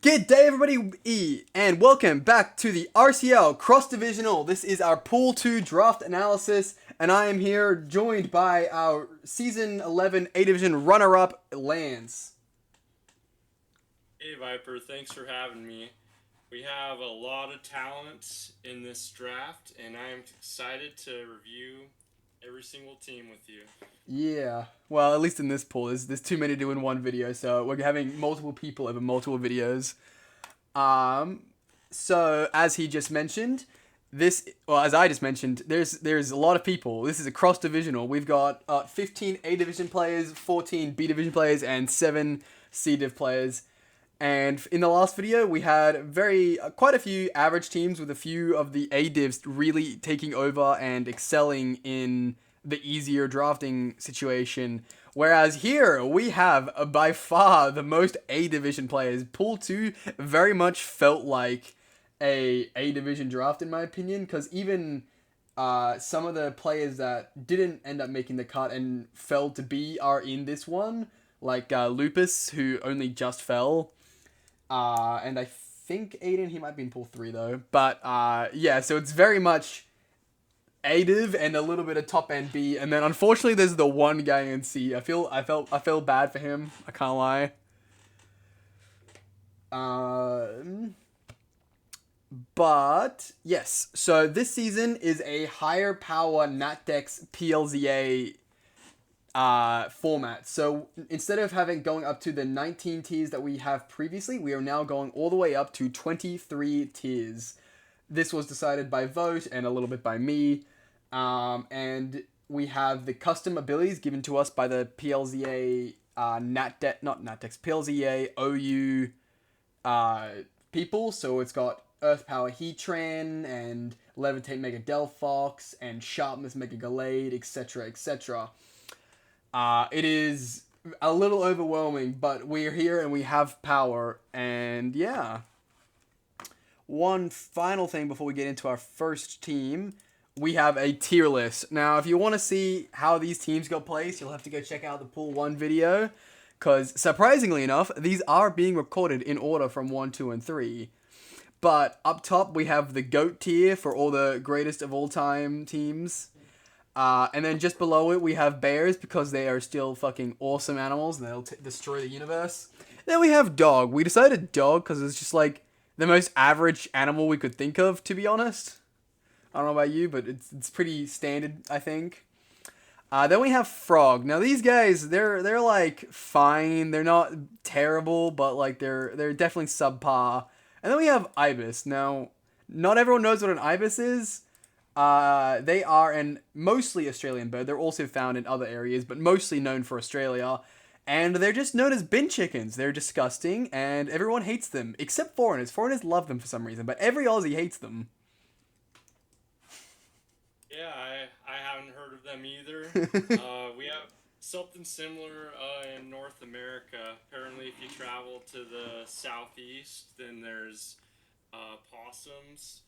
Good day, everybody, and welcome back to the RCL Cross Divisional. This is our Pool 2 draft analysis, and I am here joined by our Season 11 A Division runner-up, Lance. Hey Viper, thanks for having me. We have a lot of talent in this draft, and I am excited to review every single team with you. Yeah, well, at least in this pool, there's too many to do in one video, so we're having multiple people over multiple videos. Um, so as he just mentioned, as I just mentioned, there's a lot of people. This is a cross divisional. We've got 15 A division players, 14 B division players, and 7 C div players. And in the last video, we had quite a few average teams with a few of the A divs really taking over and excelling in the easier drafting situation. Whereas here we have by far the most A division players. Pool 2 very much felt like a division draft in my opinion, because even some of the players that didn't end up making the cut and fell to B are in this one, like Lupus, who only just fell. And I think Aiden, he might be in pool 3 though. But yeah, so it's very much A div and a little bit of top end B, and then unfortunately there's the one guy in C. I feel bad for him. I can't lie. But yes, so this season is a higher power Natdex PLZA format. So instead of going up to the 19 tiers that we have previously, we are now going all the way up to 23 tiers. This was decided by vote and a little bit by me. And we have the custom abilities given to us by the PLZA PLZA OU people. So it's got Earth Power Heatran and Levitate Mega Delphox and Sharpness Mega Gallade, etc., etc. It is a little overwhelming, but we're here and we have power, and yeah. One final thing before we get into our first team, we have a tier list. Now, if you want to see how these teams got placed, you'll have to go check out the Pool 1 video, because surprisingly enough, these are being recorded in order from 1, 2, and 3. But up top, we have the GOAT tier for all the greatest of all time teams. And then just below it, we have bears because they are still fucking awesome animals and they'll destroy the universe. Then we have dog. We decided dog because it's just like the most average animal we could think of, to be honest. I don't know about you, but it's pretty standard, I think. Then we have frog. Now these guys, they're like fine. They're not terrible, but like they're definitely subpar. And then we have ibis. Now, not everyone knows what an ibis is. They are an mostly Australian bird. They're also found in other areas, but mostly known for Australia. And they're just known as bin chickens. They're disgusting, and everyone hates them, except foreigners. Foreigners love them for some reason, but every Aussie hates them. Yeah, I haven't heard of them either. We have something similar in North America. Apparently, if you travel to the southeast, then there's possums,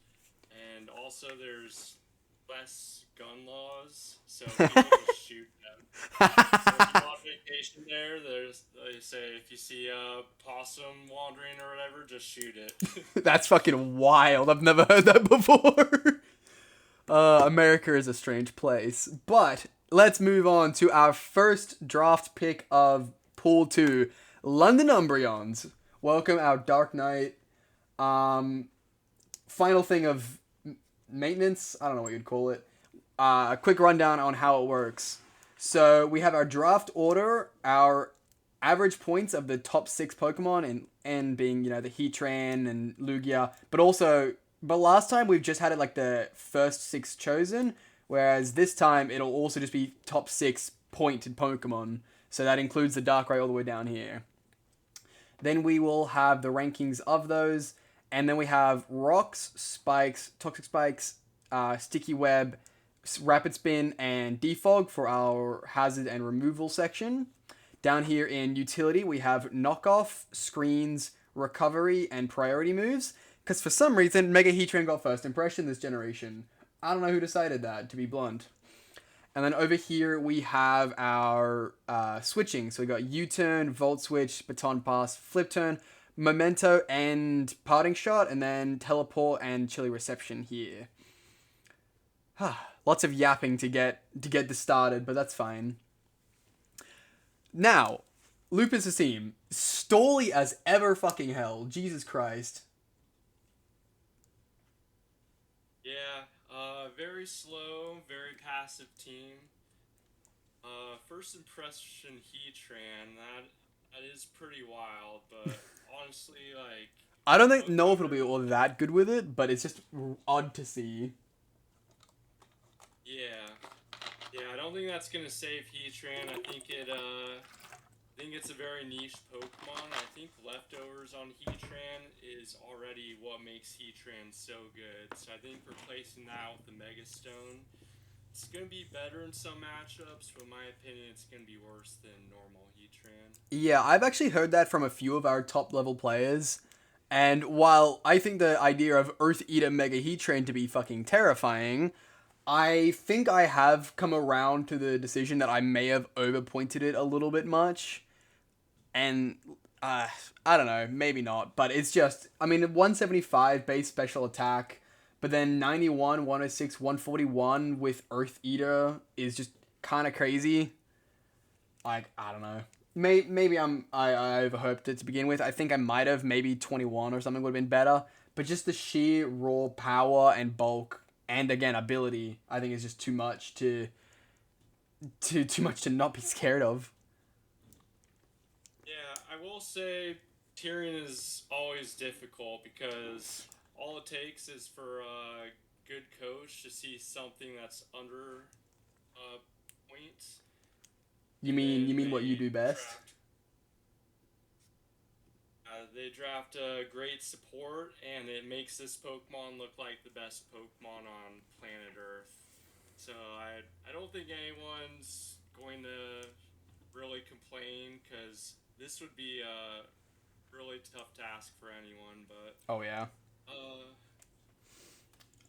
and also there's less gun laws, so people just shoot them. So if you go on vacation there, they say if you see a possum wandering or whatever, just shoot it. That's fucking wild. I've never heard that before. America is a strange place. But let's move on to our first draft pick of Pool 2, London Umbreons. Welcome, our Dark Knight. Final thing of maintenance, I don't know what you'd call it. A quick rundown on how it works. So we have our draft order, our average points of the top 6 Pokemon, and N being, the Heatran and Lugia, but last time we've just had it like the first 6 chosen, whereas this time it'll also just be top 6 pointed Pokemon. So that includes the Darkrai all the way down here. Then we will have the rankings of those, and then we have Rocks, Spikes, Toxic Spikes, Sticky Web, Rapid Spin, and Defog for our hazard and removal section. Down here in Utility, we have Knockoff, Screens, Recovery, and Priority moves. Because for some reason, Mega Heatran got first impression this generation. I don't know who decided that, to be blunt. And then over here, we have our switching. So we got U-Turn, Volt Switch, Baton Pass, Flip Turn, Memento and Parting Shot, and then Teleport and Chilly Reception here. Lots of yapping to get this started, but that's fine. Now, Lupus Asim, stally as ever fucking hell. Jesus Christ. Yeah, very slow, very passive team. First impression Heatran, that is pretty wild, but honestly, like... I don't know if it'll be all that good with it, but it's just odd to see. Yeah. Yeah, I don't think that's gonna save Heatran. I think it's a very niche Pokemon. I think Leftovers on Heatran is already what makes Heatran so good. So I think replacing that with the Mega Stone, it's going to be better in some matchups, but in my opinion, it's going to be worse than normal Heatran. Yeah, I've actually heard that from a few of our top level players. And while I think the idea of Earth Eater Mega Heatran to be fucking terrifying, I think I have come around to the decision that I may have overpointed it a little bit much. And I don't know, maybe not, but it's just, I mean, 175 base special attack, but then 91, 106, 141 with Earth Eater is just kind of crazy. Like, I don't know. Maybe I overhyped it to begin with. I think I might have, maybe 21 or something would have been better. But just the sheer raw power and bulk and again ability, I think is just too much to not be scared of. Yeah, I will say tiering is always difficult because all it takes is for a good coach to see something that's under points. You mean what you do best? They draft a great support, and it makes this Pokemon look like the best Pokemon on planet Earth. So I don't think anyone's going to really complain, because this would be a really tough task for anyone, but... Oh, yeah.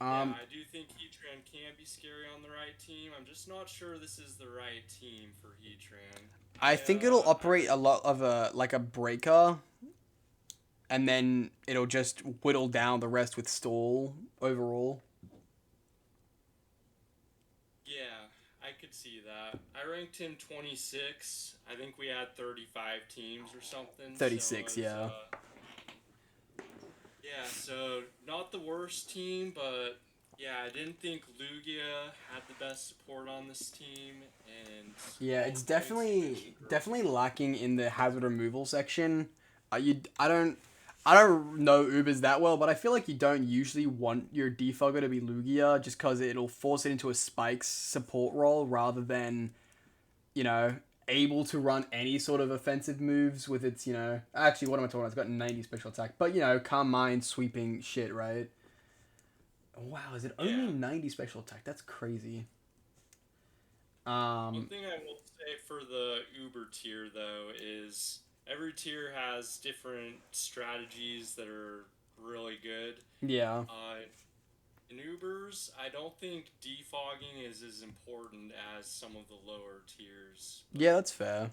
Yeah, I do think Heatran can be scary on the right team. I'm just not sure this is the right team for Heatran. I think it'll operate a lot of a breaker, and then it'll just whittle down the rest with stall overall. Yeah, I could see that. I ranked him 26. I think we had 35 teams or something. 36, so yeah. Yeah, so not the worst team, but yeah, I didn't think Lugia had the best support on this team, and yeah, it's definitely lacking in the hazard removal section. I don't know Ubers that well, but I feel like you don't usually want your defogger to be Lugia just because it'll force it into a spikes support role rather than, able to run any sort of offensive moves with its, actually, what am I talking about? It's got 90 special attack, but, Calm Mind, sweeping shit, right? Wow, is it only 90 special attack? That's crazy. One thing I will say for the Uber tier, though, is every tier has different strategies that are really good. Yeah. In Ubers, I don't think defogging is as important as some of the lower tiers. Yeah, that's fair.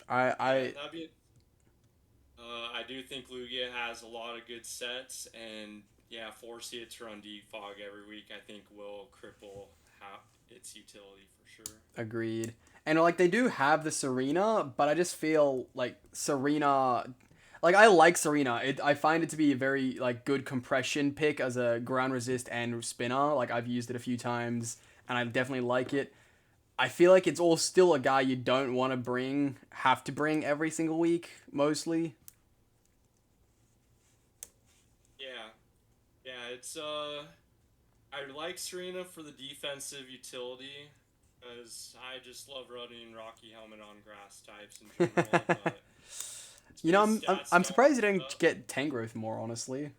I do think Lugia has a lot of good sets, and yeah, forcing it to run defog every week, I think will cripple its utility for sure. Agreed. And they do have the Serena, but I just feel like Serena, I like Serena. I find it to be a very good compression pick as a ground resist and spinner. I've used it a few times, and I definitely like it. I feel like it's all still a guy you don't want to have to bring every single week, mostly. Yeah, it's I like Serena for the defensive utility, because I just love running Rocky Helmet on grass types in general. But I'm surprised you didn't get Tangrowth more, honestly.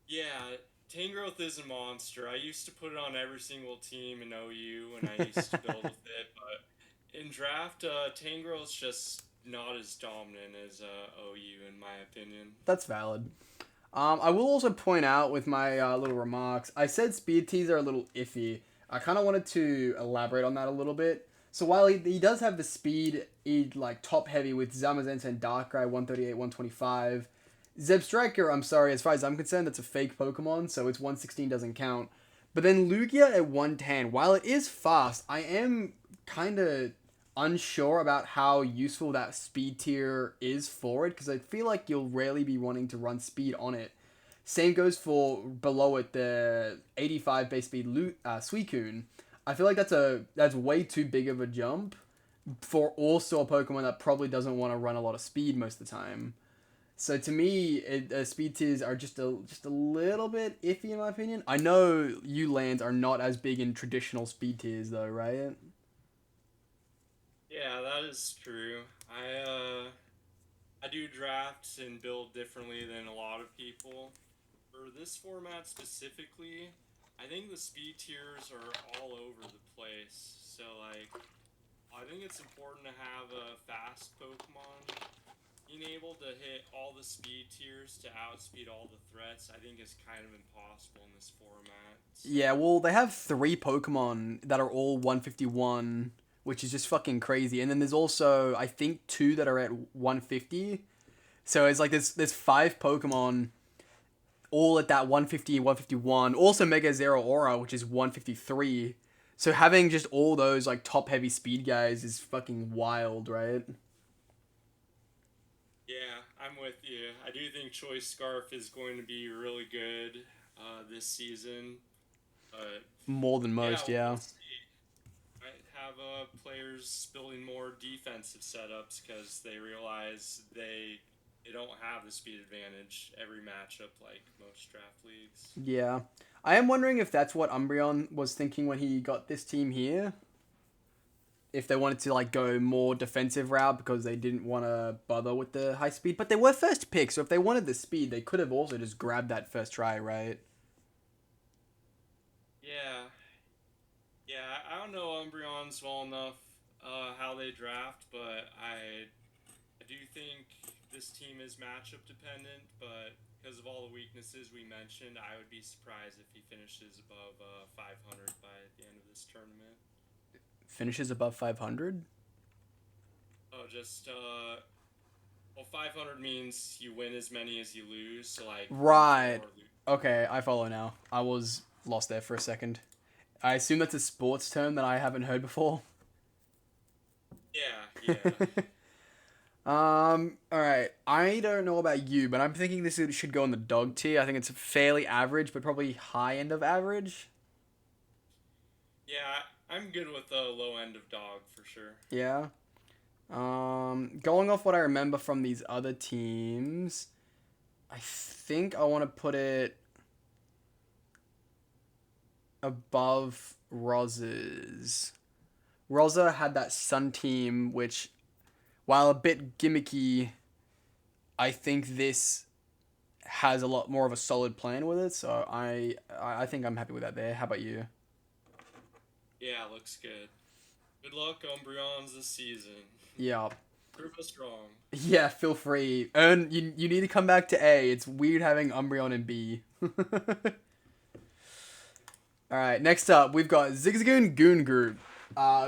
Yeah, Tangrowth is a monster. I used to put it on every single team in OU, and I used to build with it, but in draft, Tangrowth's just not as dominant as OU, in my opinion. That's valid. I will also point out with my little remarks, I said speed teas are a little iffy. I kind of wanted to elaborate on that a little bit. So while he does have the speed, he like top heavy with Zamazenta and Darkrai 138, 125. Zebstrika, I'm sorry, as far as I'm concerned, that's a fake Pokemon, so its 116 doesn't count. But then Lugia at 110, while it is fast, I am kind of unsure about how useful that speed tier is for it, because I feel like you'll rarely be wanting to run speed on it. Same goes for below it, the 85 base speed Suicune. I feel like that's way too big of a jump for also a Pokemon that probably doesn't want to run a lot of speed most of the time. So to me, speed tiers are just a little bit iffy in my opinion. I know you lands are not as big in traditional speed tiers though, right? Yeah, that is true. I do drafts and build differently than a lot of people. For this format specifically, I think the speed tiers are all over the place. So like, I think it's important to have a fast Pokemon. Being able to hit all the speed tiers to outspeed all the threats, I think is kind of impossible in this format. So Yeah, well, they have three Pokemon that are all 151, which is just fucking crazy. And then there's also, I think, two that are at 150. So it's like there's five Pokemon all at that 150, 151. Also Mega Zero Aura, which is 153. So having just all those like top heavy speed guys is fucking wild, right? yeah, I'm with you. I do think Choice Scarf is going to be really good this season. But More than yeah, most, we'll yeah. see. Might have players building more defensive setups because they realize they don't have the speed advantage every matchup like most draft leagues. Yeah. I am wondering if that's what Umbreon was thinking when he got this team here. If they wanted to like go more defensive route because they didn't want to bother with the high speed, but they were first pick, so if they wanted the speed, they could have also just grabbed that first try, right? Yeah, yeah. I don't know Umbreons well enough how they draft, but I do think this team is matchup dependent. But because of all the weaknesses we mentioned, I would be surprised if he finishes above 500 by the end of this tournament. Finishes above 500. Oh, just well, 500 means you win as many as you lose. So like win Right. four, lose. Okay, I follow now. I was lost there for a second. I assume that's a sports term that I haven't heard before. Yeah, yeah. All right. I don't know about you, but I'm thinking should go in the dog tier. I think it's fairly average, but probably high end of average. Yeah, I'm good with the low end of dog for sure. Yeah. Going off what I remember from these other teams, I think I want to put it above Roz's. Rosa had that Sun team, which, while a bit gimmicky, I think this has a lot more of a solid plan with it. So I think I'm happy with that there. How about you? Yeah, looks good. Good luck, Umbreons, this season. Yeah. Prove us wrong. Yeah, feel free. You need to come back to A. It's weird having Umbreon in B. Alright, next up, we've got Zigzagoon Goon Group.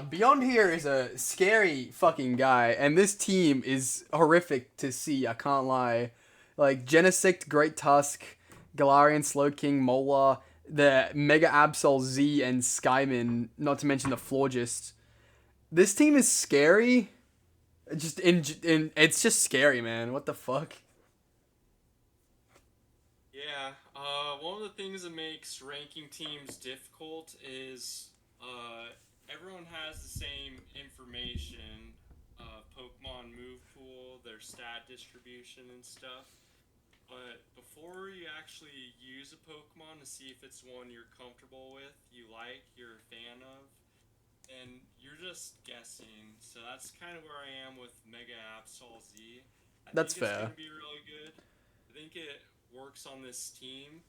Beyond here is a scary fucking guy, and this team is horrific to see, I can't lie. Like, Genesect, Great Tusk, Galarian, Slowking, Mola, the Mega Absol Z, and Skyman, not to mention the Florgist. This team is scary. It's just scary, man. What the fuck? Yeah, one of the things that makes ranking teams difficult is everyone has the same information, Pokemon move pool, their stat distribution and stuff. But before you actually use a Pokemon to see if it's one you're comfortable with, you like, you're a fan of, and you're just guessing. So that's kind of where I am with Mega Absol Z. I That's think it's fair. going to be really good. I think it works on this team,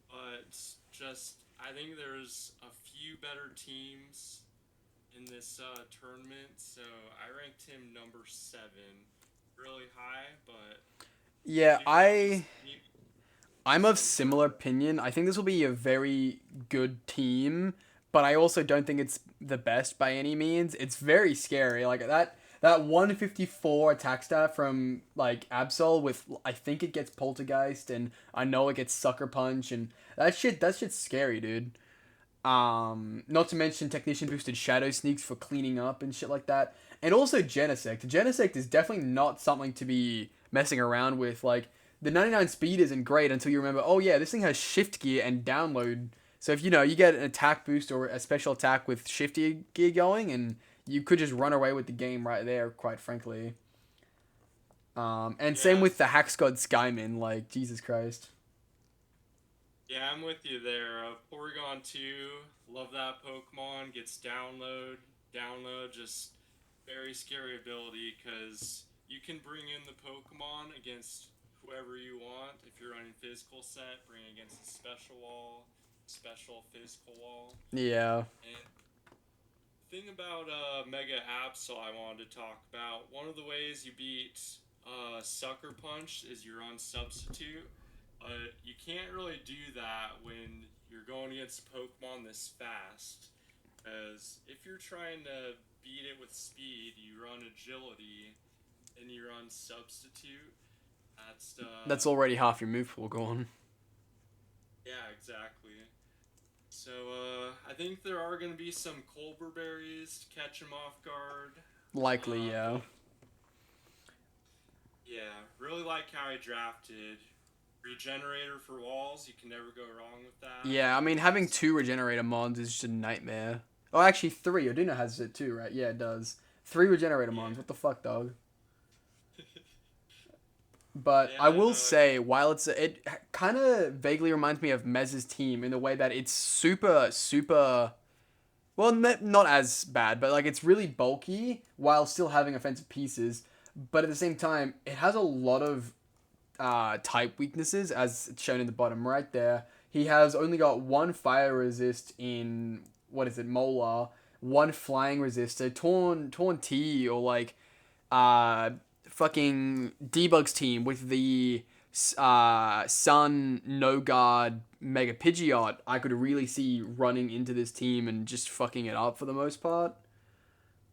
but just I think there's a few better teams in this tournament. So I ranked him number 7, really high, but Yeah, I do think this team I'm is of some similar opinion. I think this will be a very good team, but I also don't think it's the best by any means. It's very scary. Like that 154 attack stat from like Absol with I think it gets Poltergeist and I know it gets Sucker Punch and that shit's scary, dude. Not to mention Technician boosted Shadow Sneaks for cleaning up and shit like that. And also Genesect. Genesect is definitely not something to be messing around with. Like, the 99 speed isn't great until you remember, oh yeah, this thing has shift gear and download. So if you get an attack boost or a special attack with shift gear going, and you could just run away with the game right there, quite frankly. And same Yeah, with the Hack God Skyman, like, Jesus Christ. yeah, I'm with you there. Porygon 2, love that Pokemon. Gets download, just very scary ability because you can bring in the Pokemon against whoever you want. If you're running physical set, bring against a special wall, special physical wall. Yeah. And thing about Mega Absol I wanted to talk about, one of the ways you beat Sucker Punch is you're on Substitute. You can't really do that when you're going against Pokemon this fast. Because if you're trying to beat it with speed, you run Agility, and you run Substitute. That's That's already half your move pool gone. yeah, exactly. So I think there are going to be some Colbur berries to catch him off guard. Likely, yeah. Yeah, really like how he drafted. Regenerator for walls, you can never go wrong with that. Yeah, I mean, having 2 Regenerator Mons is just a nightmare. Oh, actually 3. Odino has it too, right? Yeah, it does. 3 Regenerator Mons. What the fuck, dog? But Yeah, I will no, say, while it kind of vaguely reminds me of Mez's team in the way that it's super, super. Well, not as bad, but like it's really bulky while still having offensive pieces. But at the same time, it has a lot of type weaknesses, as it's shown in the bottom right there. He has only got 1 fire resist in what is it, Molar, 1 flying resist. So Torn T or like uh fucking Debug's team with the Sun No Guard Mega Pidgeot, I could really see running into this team and just fucking it up for the most part.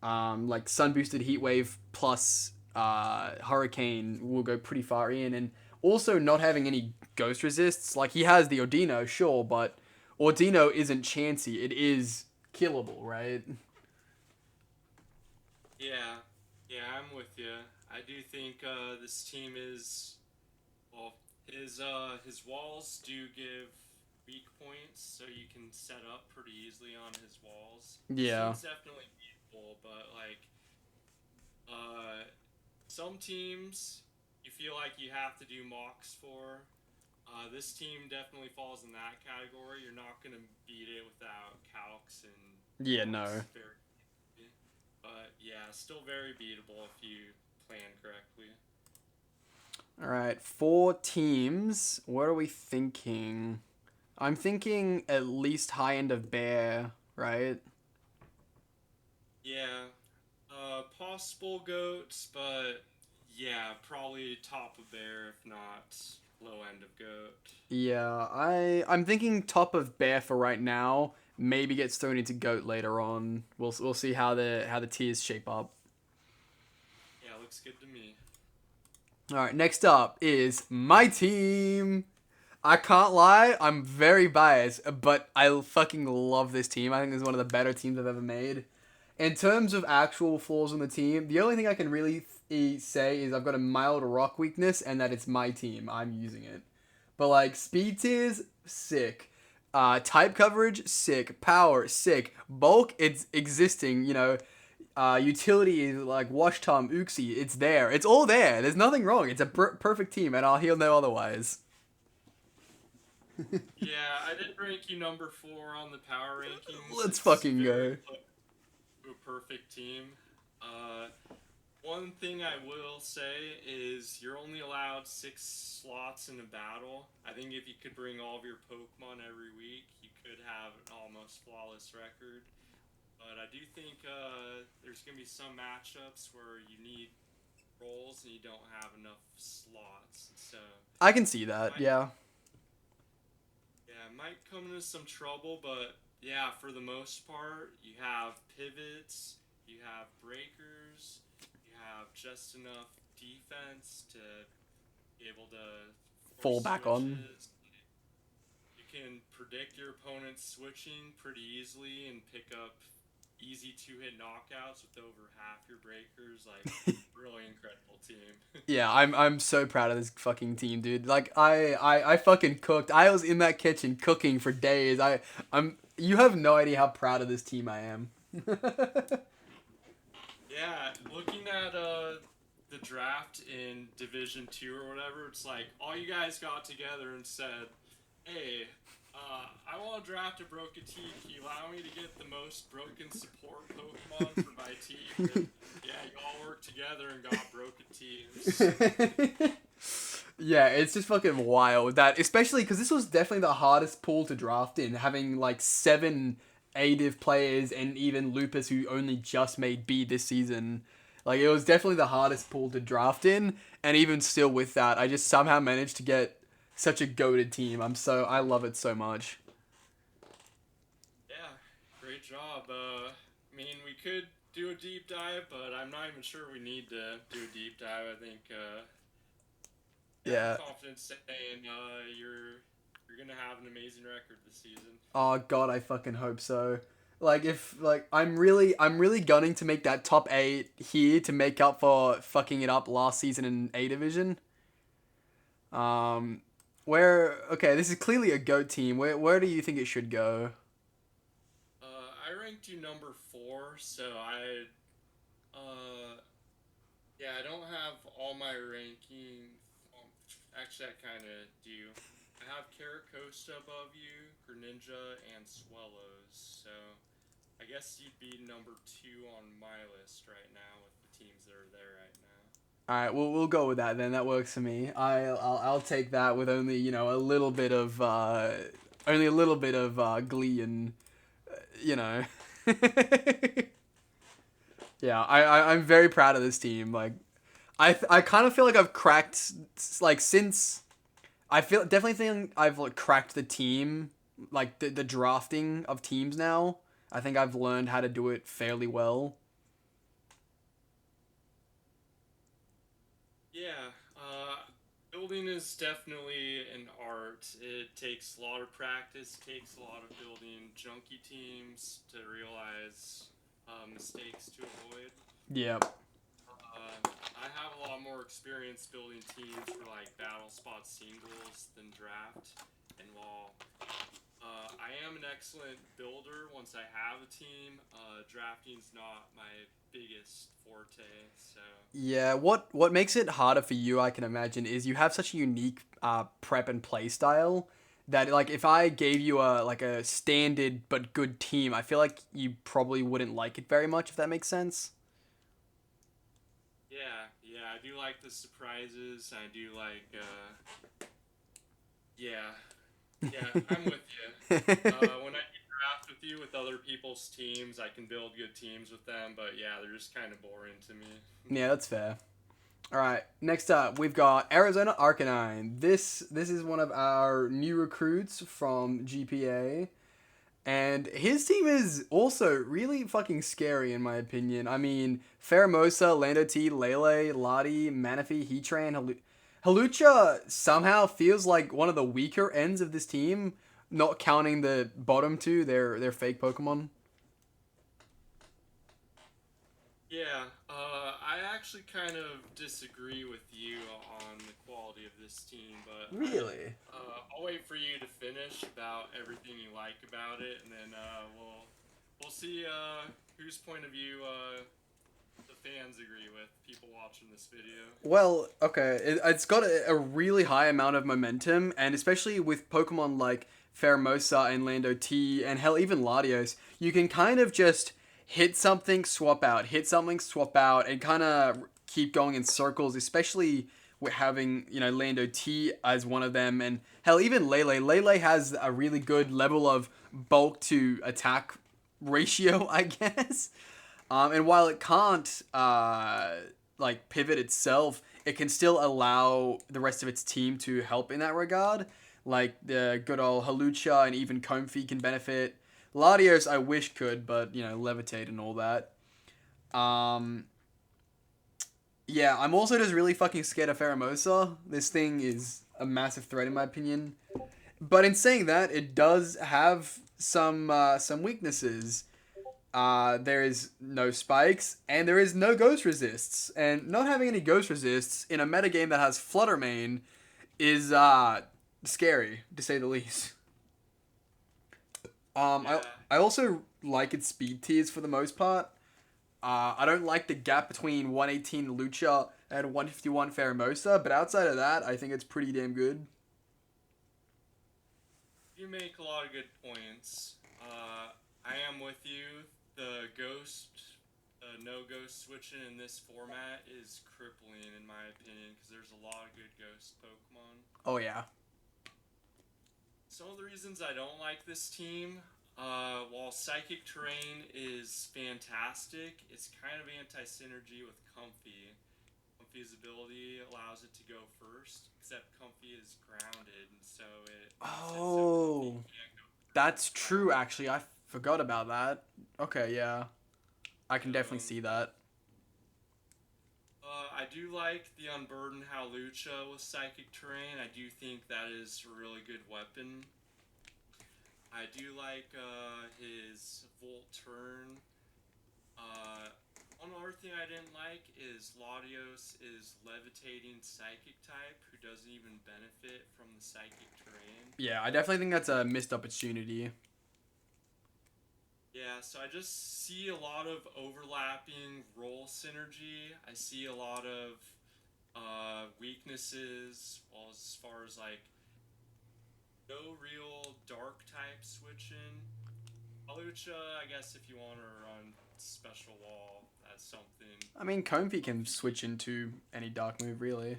Like Sun Boosted Heat Wave plus Hurricane will go pretty far in, and also not having any Ghost Resists. Like he has the Ordino, sure, but Ordino isn't chancy. It is killable, right? yeah, yeah, I'm with you. I do think this team is well. His walls do give weak points, so you can set up pretty easily on his walls. This Yeah. team's definitely beatable, but like uh, some teams you feel like you have to do mocks for. This team definitely falls in that category. You're not gonna beat it without calcs and Yeah, mocks no. very easily. But yeah, still very beatable if you plan correctly. All right, 4 teams. What are we thinking? I'm thinking at least high end of Bear, right? Yeah, possible goats, but yeah, probably top of bear if not low end of goat. Yeah, I'm thinking top of Bear for right now. Maybe gets thrown into Goat later on. We'll see how the tiers shape up. Yeah, looks good to me. All right, next up is my team. I can't lie, I'm very biased, but I fucking love this team. I think this is one of the better teams I've ever made. In terms of actual flaws on the team, the only thing I can really say is I've got a mild rock weakness and that it's my team. I'm using it. But like speed tiers, sick. Type coverage, sick. Power, sick. Bulk, it's existing. Utility like Wash Tom, Uxie, it's there. It's all there. There's nothing wrong. It's a perfect team, and I'll heal no otherwise. Yeah, I did rank you number 4 on the power rankings. Let's It's fucking very go. close to a perfect team. One thing I will say is you're only allowed 6 slots in a battle. I think if you could bring all of your Pokemon every week, you could have an almost flawless record. But I do think there's going to be some matchups where you need rolls and you don't have enough slots. So I can see that. might, Yeah. yeah, might come into some trouble, but yeah, for the most part, you have pivots, you have breakers, you have just enough defense to be able to Fall force back on. switches. You can predict your opponent's switching pretty easily and pick up easy two-hit knockouts with over half your breakers. Like, really incredible team. Yeah, I'm so proud of this fucking team, dude. Like I fucking cooked. I was in that kitchen cooking for days. I'm you have no idea how proud of this team I am. Yeah, looking at the draft in Division Two or whatever, it's like all you guys got together and said, "Hey, I want to draft a Broken Team. Can you allow me to get the most broken support Pokemon for my team?" And yeah, you all worked together and got broken teams. Yeah, it's just fucking wild that, especially because this was definitely the hardest pool to draft in, having like 7 A-Div players and even Lupus who only just made B this season. Like it was definitely the hardest pool to draft in, and even still with that, I just somehow managed to get such a goated team. I love it so much. Yeah, great job. I mean, we could do a deep dive, but I'm not even sure we need to do a deep dive. I think, yeah, I'm Yeah. confident saying you're gonna have an amazing record this season. Oh god, I fucking hope so. Like if like I'm really gunning to make that top 8 here to make up for fucking it up last season in A division. Um, where okay, this is clearly a goat team. Where do you think it should go? I ranked you number 4, so uh, yeah, I don't have all my ranking. Actually, I kind of do. I have Carracosta above you, Greninja, and Swellows. So I guess you'd be number 2 on my list right now with the teams that are there right now. All right, we'll go with that then. That works for me. I'll take that with only a little bit of glee and you know. Yeah, I'm very proud of this team. Like I kind of feel like I've cracked like since I feel definitely think I've like cracked the team like the drafting of teams now. I think I've learned how to do it fairly well. Yeah, building is definitely an art. It takes a lot of practice, takes a lot of building junky teams to realize mistakes to avoid. Yeah. I have a lot more experience building teams for like battle spot singles than draft. And while I am an excellent builder once I have a team, drafting's not my biggest forte. So Yeah, what makes it harder for you, I can imagine, is you have such a unique prep and play style that like if I gave you a standard but good team, I feel like you probably wouldn't like it very much if that makes sense. yeah, yeah, I do like the surprises. I do like, yeah, yeah, I'm with you. When I do draft with you with other people's teams, I can build good teams with them. But yeah, they're just kind of boring to me. Yeah, that's fair. All right, next up we've got Arizona Arcanine. This is one of our new recruits from GPA. And his team is also really fucking scary in my opinion. I mean, Faramosa, Lando T, Lele, Lottie, Manaphy, Heatran, Halucha somehow feels like one of the weaker ends of this team, not counting the bottom two, they're fake Pokemon. Yeah, I actually kind of disagree with you on the quality of this team, but Really? I'll wait for you to finish about everything you like about it, and then we'll see whose point of view the fans agree with. People watching this video. Well, okay, it's got a really high amount of momentum, and especially with Pokemon like Faramosa and Lando T, and hell, even Latios, you can kind of just hit something, swap out, and kind of keep going in circles, especially with having, Lando T as one of them, and hell, even Lele. Lele has a really good level of bulk to attack ratio, I guess. And while it can't like pivot itself, it can still allow the rest of its team to help in that regard. Like the good old Halucha and even Comfey can benefit. Latios I wish could, but levitate and all that. Um, yeah, I'm also just really fucking scared of Pheromosa. This thing is a massive threat in my opinion. But in saying that, it does have some weaknesses. There is no spikes, and there is no ghost resists. And not having any ghost resists in a metagame that has Flutter Mane is scary, to say the least. Yeah. I also like its speed tiers for the most part. I don't like the gap between 118 Lucha and 151 Pheromosa, but outside of that, I think it's pretty damn good. You make a lot of good points. I am with you. The no ghost switching in this format is crippling in my opinion because there's a lot of good ghost Pokemon. Oh yeah. Some of the reasons I don't like this team, while Psychic Terrain is fantastic, it's kind of anti-synergy with Comfy. Comfy's ability allows it to go first, except Comfy is grounded, and so it Oh, that's true. Actually, I forgot about that. Okay, yeah, I can definitely see that. I do like the Unburden Hawlucha with Psychic Terrain. I do think that is a really good weapon. I do like his Volt Turn. One other thing I didn't like is Latios is levitating Psychic type, who doesn't even benefit from the Psychic Terrain. Yeah, I definitely think that's a missed opportunity. Yeah, so I just see a lot of overlapping role synergy. I see a lot of weaknesses, well, as far as like no real dark type switching. Alucha, I guess if you want to run special wall, that's something. I mean, Comfy can switch into any dark move, really.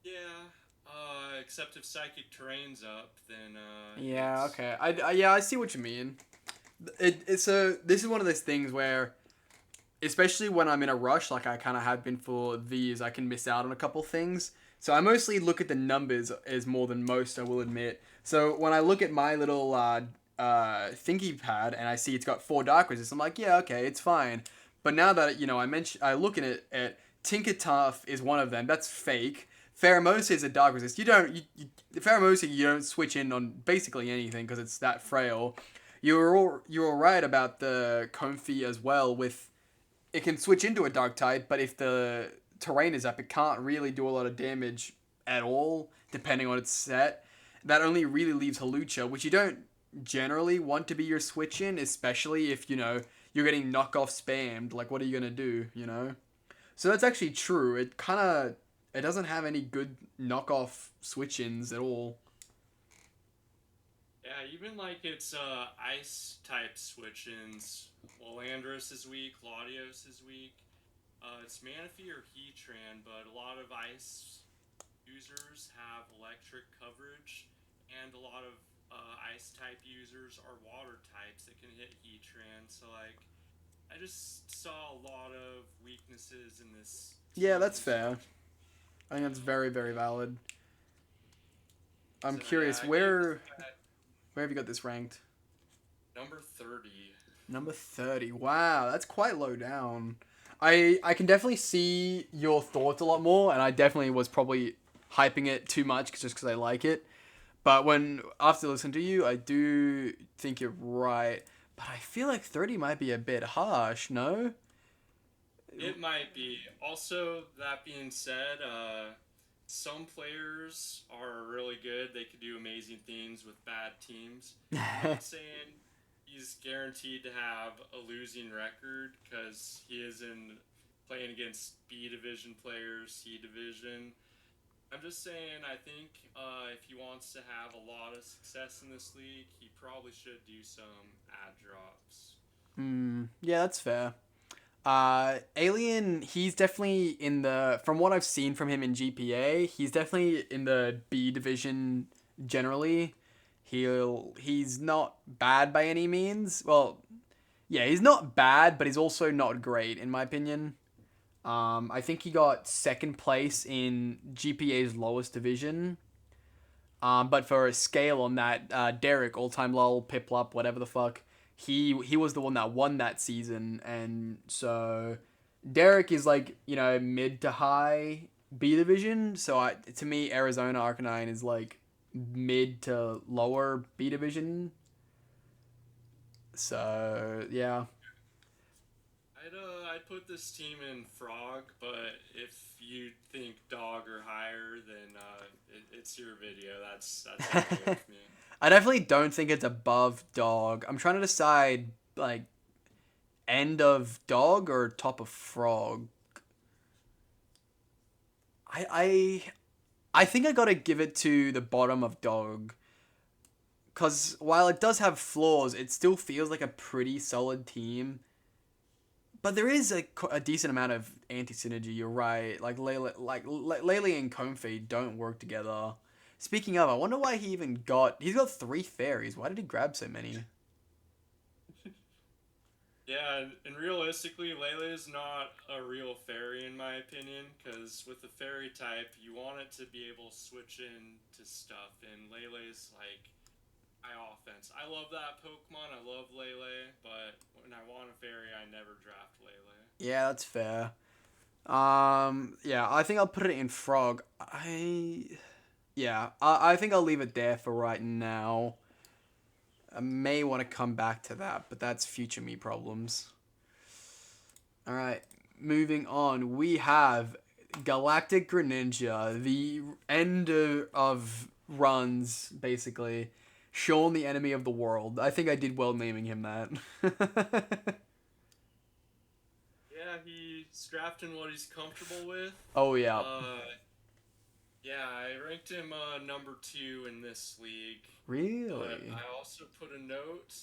Yeah, except if Psychic Terrain's up, then Yeah, okay. I see what you mean. This is one of those things where, especially when I'm in a rush, like I kind of have been for these, I can miss out on a couple things. So I mostly look at the numbers as more than most, I will admit. So when I look at my little thingy pad and I see it's got 4 dark resists, I'm like, yeah, okay, it's fine. But now that I look at Tinkertuff is one of them. That's fake. Pheromosa is a dark resist. Pheromosa you don't switch in on basically anything because it's that frail. You're right about the Comfy as well. With it can switch into a dark type, but if the terrain is up, it can't really do a lot of damage at all, depending on its set. That only really leaves Hawlucha, which you don't generally want to be your switch in, especially if you're getting knockoff spammed. Like, what are you gonna do? So that's actually true. It doesn't have any good knockoff switch ins at all. Yeah, even like its ice type switch-ins. Well, Landorus is weak, Latios is weak. It's Manaphy or Heatran, but a lot of ice users have electric coverage, and a lot of ice type users are water types that can hit Heatran. So like, I just saw a lot of weaknesses in this. Yeah, that's fair. I think that's very, very valid. I'm curious, yeah, where have you got this ranked? number 30. Number 30. Wow, that's quite low down. I can definitely see your thoughts a lot more, and I definitely was probably hyping it too much just because I like it. But after listening to you, I do think you're right. But I feel like 30 might be a bit harsh, no? It might be. Also, that being said, some players are really good. They could do amazing things with bad teams. I'm not saying he's guaranteed to have a losing record because he is playing against B division players, C division. I'm just saying, I think if he wants to have a lot of success in this league, he probably should do some ad drops. Yeah, that's fair. Alien, he's definitely from what I've seen from him in GPA, he's definitely in the B division generally. He's not bad by any means. Well, yeah, he's not bad, but he's also not great in my opinion. I think he got second place in GPA's lowest division. But for a scale on that, Derek, all-time lol, Piplup, whatever the fuck, he was the one that won that season, and so Derek is like, mid to high B division. So to me, Arizona Arcanine is like mid to lower B division. So yeah. I'd put this team in Frog, but if you think Dog or higher, then it's your video. That's okay with me. I definitely don't think it's above Dog. I'm trying to decide like end of Dog or top of Frog. I think I gotta give it to the bottom of Dog. Because while it does have flaws, it still feels like a pretty solid team. But there is a decent amount of anti-synergy, you're right. Like Lele and Comfey don't work together. Speaking of, I wonder why he's got 3 fairies. Why did he grab so many? Yeah, and realistically, Lele is not a real fairy in my opinion, because with the fairy type, you want it to be able to switch into stuff, and Lele's like high offense. I love that Pokemon, I love Lele, but when I want a fairy, I never draft Lele. Yeah, that's fair. Yeah, I think I'll put it in Frog. I think I'll leave it there for right now. I may want to come back to that, but that's future me problems. Alright, moving on. We have Galactic Greninja, the end of runs, basically. Sean, the enemy of the world. I think I did well naming him that. Yeah, he's drafting what he's comfortable with. Oh, yeah. Yeah, I ranked him number 2 in this league. Really? But I also put a note.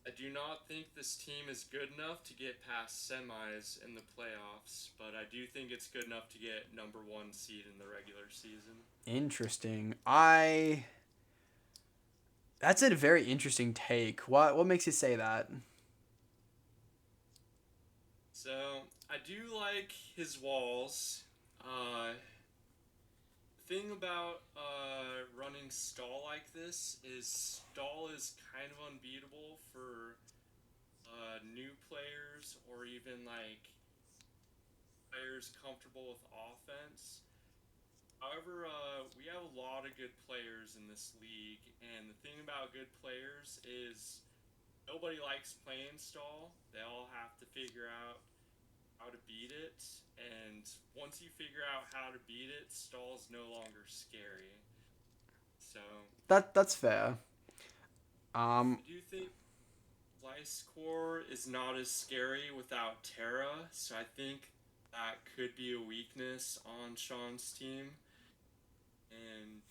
I do not think this team is good enough to get past semis in the playoffs, but I do think it's good enough to get number 1 seed in the regular season. Interesting. That's a very interesting take. What makes you say that? So, I do like his walls. Thing about running stall like this is stall is kind of unbeatable for new players or even like players comfortable with offense. However, we have a lot of good players in this league, and the thing about good players is nobody likes playing stall. They all have to figure out how to beat it, and once you figure out how to beat it, stall's no longer scary. So That's fair. I do think Gliscor is not as scary without Terra, so I think that could be a weakness on Sean's team. And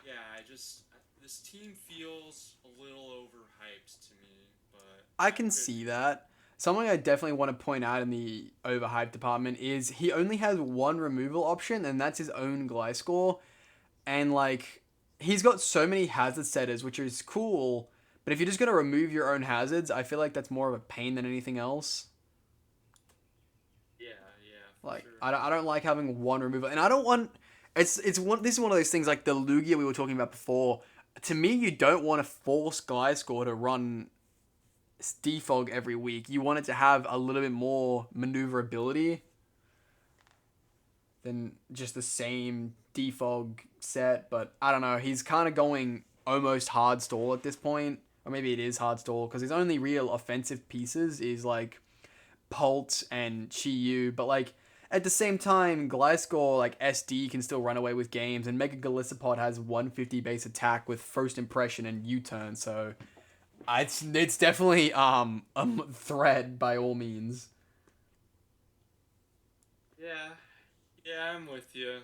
yeah, this team feels a little overhyped to me, but I can see that. Something I definitely want to point out in the overhyped department is he only has one removal option, and that's his own Gliscor. And, like, he's got so many hazard setters, which is cool, but if you're just going to remove your own hazards, I feel like that's more of a pain than anything else. yeah, Like, sure. I don't like having one removal, and I don't want... This is one of those things like the Lugia we were talking about before. To me, you don't want to force Gliscor to run defog every week. You want it to have a little bit more maneuverability than just the same defog set. But I don't know. He's kind of going almost hard stall at this point, or maybe it is hard stall because his only real offensive pieces is like Pult and Chi-Yu. But like at the same time, Gliscor like SD can still run away with games, and Mega Golisopod has 150 base attack with first impression and U-turn. So it's definitely a threat by all means. Yeah, I'm with you.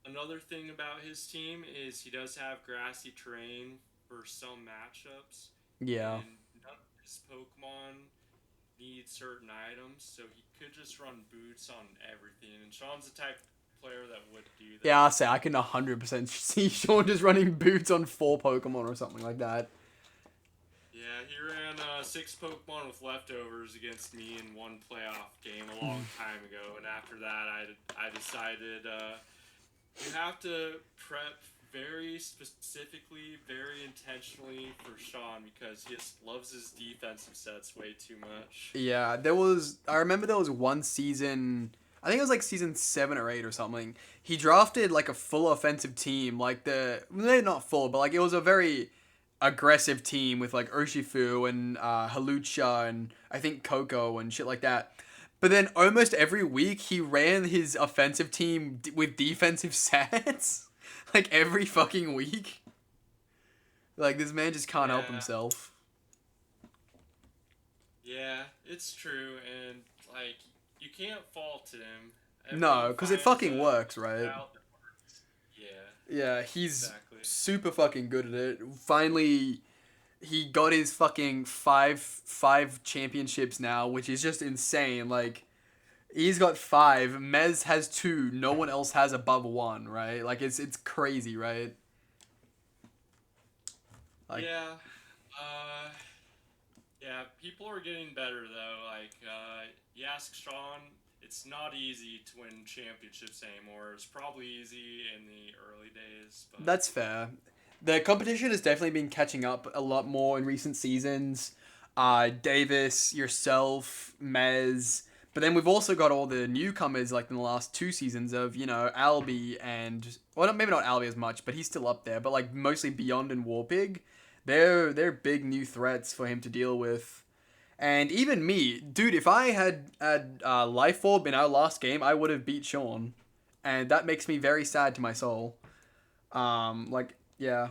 Another thing about his team is he does have grassy terrain for some matchups, Yeah. and none of his Pokemon need certain items, so he could just run boots on everything. And Sean's the type of player that would do that. Yeah, I'll say I can 100% see Sean just running boots on 4 Pokemon or something like that. Yeah, he ran 6 Pokemon with leftovers against me in one playoff game a long time ago, and after that, I decided you have to prep very specifically, very intentionally for Sean because he just loves his defensive sets way too much. Yeah, I remember there was one season. I think it was like season 7 or 8 or something. He drafted like a full offensive team, like maybe not full, but like it was a very aggressive team with like Urshifu and Halucha and I think Coco and shit like that. But then almost every week he ran his offensive team with defensive sets. Like every fucking week. Like this man just can't help Yeah, himself. yeah, it's true, and like you can't fault him. No, Everyone because it finds fucking a works, right? style that works. Yeah, Yeah, he's exactly. super fucking good at it. Finally, he got his fucking five championships now, which is just insane. Like he's got five. Mez has two. No one else has above one, right? Like it's crazy, right? Like Yeah, uh, yeah. People are getting better though. Like, you ask Sean, it's not easy to win championships anymore. It's probably easy in the early days, but that's fair. The competition has definitely been catching up a lot more in recent seasons. Davis, yourself, Mez. But then we've also got all the newcomers, like in the last 2 seasons of, Albie and well, maybe not Albie as much, but he's still up there. But like mostly Beyond and Warpig, they're big new threats for him to deal with. And even me, dude, if I had Life Orb in our last game, I would have beat Sean, and that makes me very sad to my soul. Like yeah.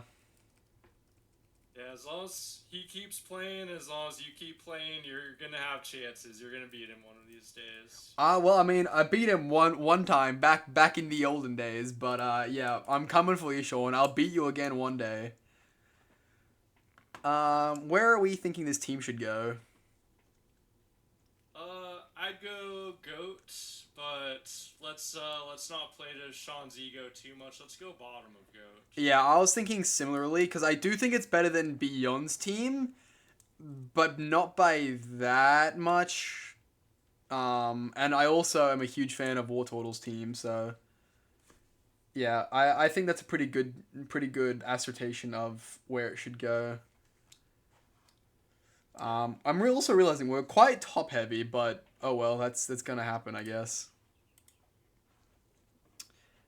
yeah. As long as he keeps playing, as long as you keep playing, you're gonna have chances. You're gonna beat him one of these days. Well, I mean, I beat him one time back in the olden days, but yeah, I'm coming for you, Sean. I'll beat you again one day. Where are we thinking this team should go? I'd go goat, but let's not play to Sean's ego too much. Let's go bottom of goat. Yeah, I was thinking similarly because I do think it's better than Beyond's team, but not by that much. And I also am a huge fan of Wartortle's team, so yeah, I think that's a pretty good assertion of where it should go. Also realizing we're quite top heavy, but oh well, that's gonna happen, I guess.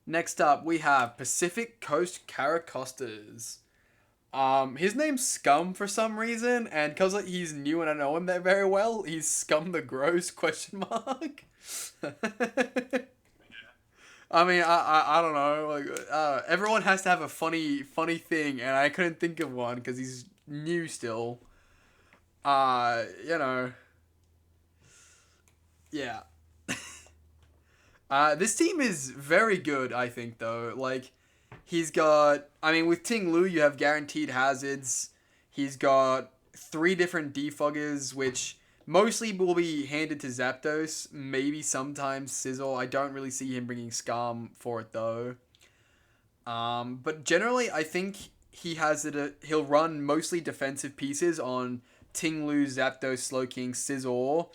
Next up, we have Pacific Coast Carracostas. His name's Scum for some reason, and because like, he's new and I know him there very well, he's Scum the Gross question mark. I mean, I don't know. Like, everyone has to have a funny thing, and I couldn't think of one because he's new still. You know, yeah. This team is very good, I think, though. Like, he's got. I mean, with Ting Lu, you have guaranteed hazards. He's got 3 different defoggers, which mostly will be handed to Zapdos. Maybe sometimes Sizzle. I don't really see him bringing Scarm for it, though. But generally, I think he'll run mostly defensive pieces on Ting Lu, Zapdos, Slowking, Scizor,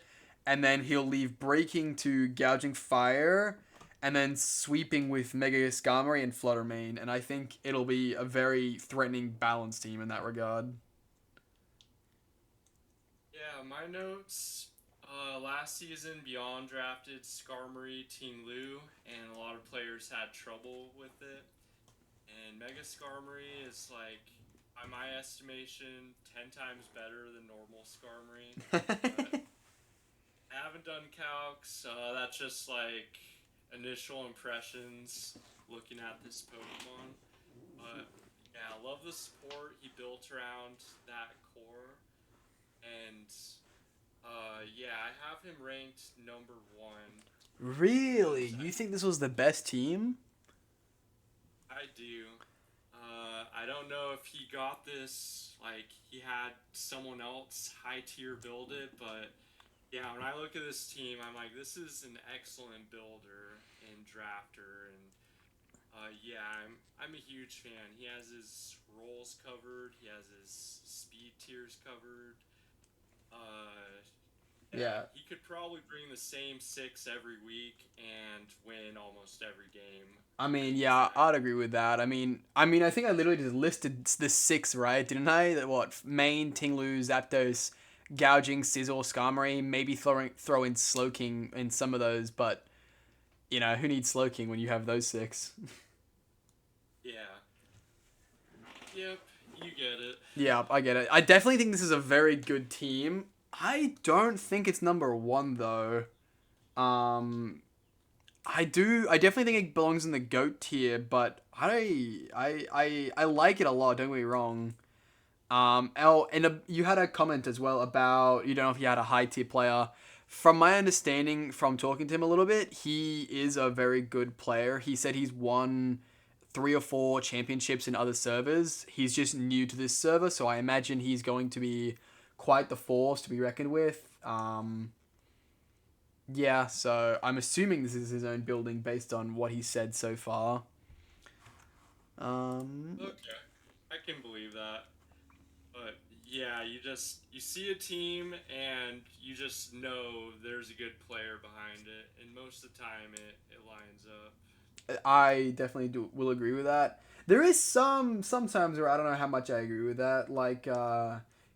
and then he'll leave Breaking to Gouging Fire, and then Sweeping with Mega Skarmory and Flutter Mane, and I think it'll be a very threatening balanced team in that regard. Yeah, my notes. Last season, Beyond drafted Skarmory, Ting Lu, and a lot of players had trouble with it. And Mega Skarmory is like, by my estimation, 10 times better than normal Skarmory. But I haven't done calcs. That's just like initial impressions looking at this Pokemon. But yeah, I love the support he built around that core. And yeah, I have him ranked number one Really? because You think this was the best team? I do. I don't know if he got this, like, he had someone else high tier build it, but yeah, when I look at this team, I'm like, this is an excellent builder and drafter, and yeah, I'm a huge fan. He has his rolls covered, he has his speed tiers covered. Yeah, Yeah. he could probably bring the same 6 every week and win almost almost every game. I mean, yeah, I'd agree with that. I think I literally just listed the 6, right? Didn't I? That what? Main, Tinglu, Zapdos, Gouging, Scizor, Skarmory, maybe throw in Slowking in some of those, but who needs Slowking when you have those 6? Yeah. Yep, you get it. Yeah, I get it. I definitely think this is a very good team. I don't think it's number 1 though. I do. I definitely think it belongs in the GOAT tier, but I like it a lot. Don't get me wrong. You had a comment as well about you don't know if he had a high tier player. From my understanding, from talking to him a little bit, he is a very good player. He said he's won 3 or 4 championships in other servers. He's just new to this server, so I imagine he's going to be quite the force to be reckoned with. Yeah, so I'm assuming this is his own building based on what he said so far. Okay, I can believe that. But yeah, you see a team and you just know there's a good player behind it, and most of the time it lines up. I definitely will agree with that. There is sometimes where I don't know how much I agree with that. Like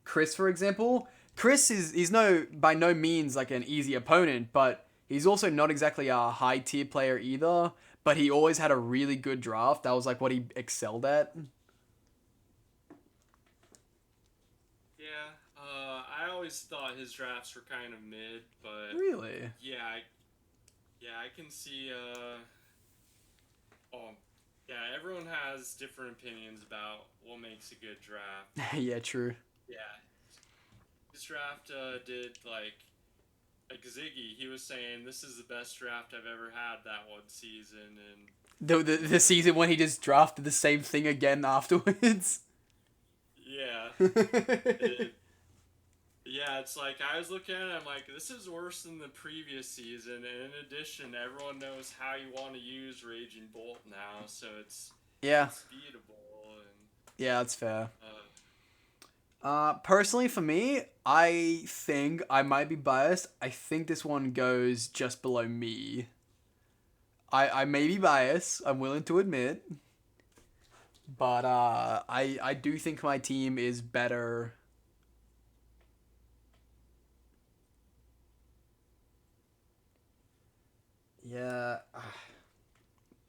Chris, for example. Chris he's by no means like an easy opponent, but he's also not exactly a high tier player either. But he always had a really good draft. That was like what he excelled at. Yeah, I always thought his drafts were kind of mid, but Really? I can see. Oh, yeah, everyone has different opinions about what makes a good draft. Yeah, true. Yeah, his draft did like Ziggy. He was saying this is the best draft I've ever had that one season, and The season when he just drafted the same thing again afterwards. yeah, yeah, it's like I was looking at it, I'm like, this is worse than the previous season, and in addition, everyone knows how you want to use Raging Bolt now, so it's Yeah. beatable, and Yeah, that's fair. uh, Personally, for me, I think I might be biased. I think this one goes just below me. I may be biased. I'm willing to admit, but I do think my team is better. Yeah.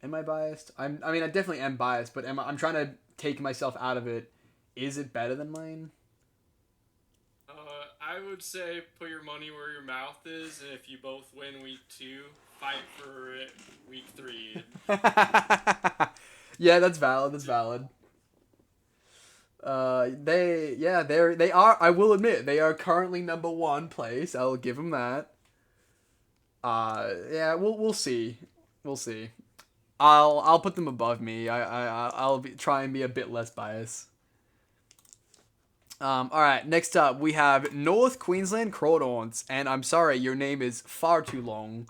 Am I biased? I mean, I definitely am biased, but I'm trying to take myself out of it. Is it better than mine? I would say put your money where your mouth is, and if you both win week 2, fight for it week 3. Yeah, that's valid. That's valid. They are. I will admit they are currently number 1 place. I'll give them that. Yeah, we'll see. We'll see. I'll put them above me. Try and be a bit less biased. All right. Next up, we have North Queensland Crawdaunts, and I'm sorry, your name is far too long.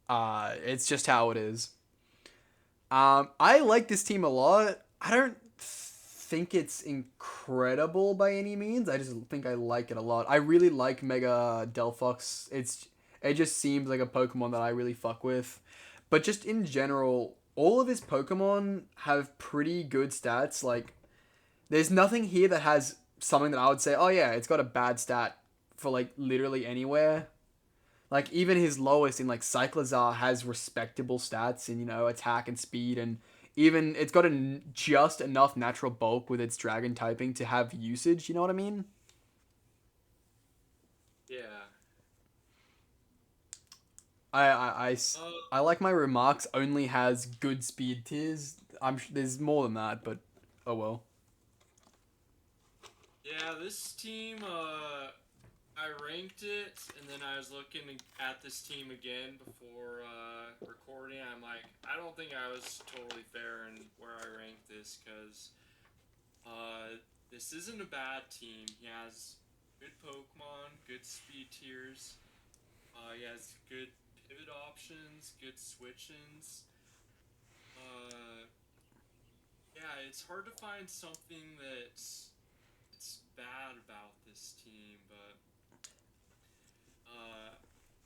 It's just how it is. I like this team a lot. I don't think it's incredible by any means. I just think I like it a lot. I really like Mega Delphox. It just seems like a Pokemon that I really fuck with. But just in general, all of his Pokemon have pretty good stats. Like, there's nothing here that has something that I would say, oh yeah, it's got a bad stat for like literally anywhere. Like even his lowest in like Cyclizar has respectable stats in attack and speed, and even it's got just enough natural bulk with its dragon typing to have usage. You know what I mean? Yeah. I like my remarks only has good speed tiers. There's more than that, but oh well. Yeah, this team, I ranked it, and then I was looking at this team again before recording. I'm like, I don't think I was totally fair in where I ranked this, because this isn't a bad team. He has good Pokemon, good speed tiers. He has good pivot options, good switch-ins. Yeah, it's hard to find something that's bad about this team, but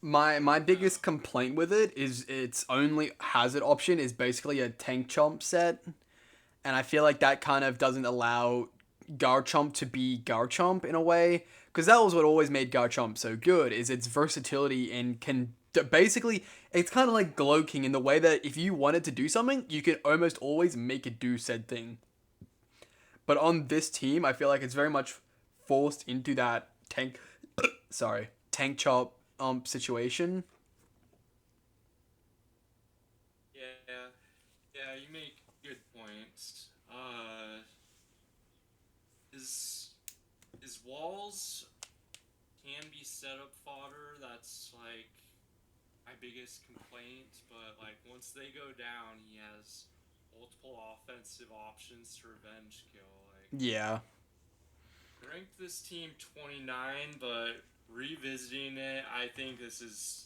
My Uh, biggest complaint with it is its only hazard option is basically a tank chomp set, and I feel like that kind of doesn't allow Garchomp to be Garchomp in a way, because that was what always made Garchomp so good is its versatility and can basically it's kind of like Glowking in the way that if you wanted to do something, you could almost always make it do said thing. But on this team, I feel like it's very much forced into that tank chop situation. yeah, yeah, you make good points. Is walls can be setup fodder. That's like my biggest complaint. But like once they go down, he has multiple offensive options to revenge kill. Like Yeah. ranked this team 29, but revisiting it, I think this is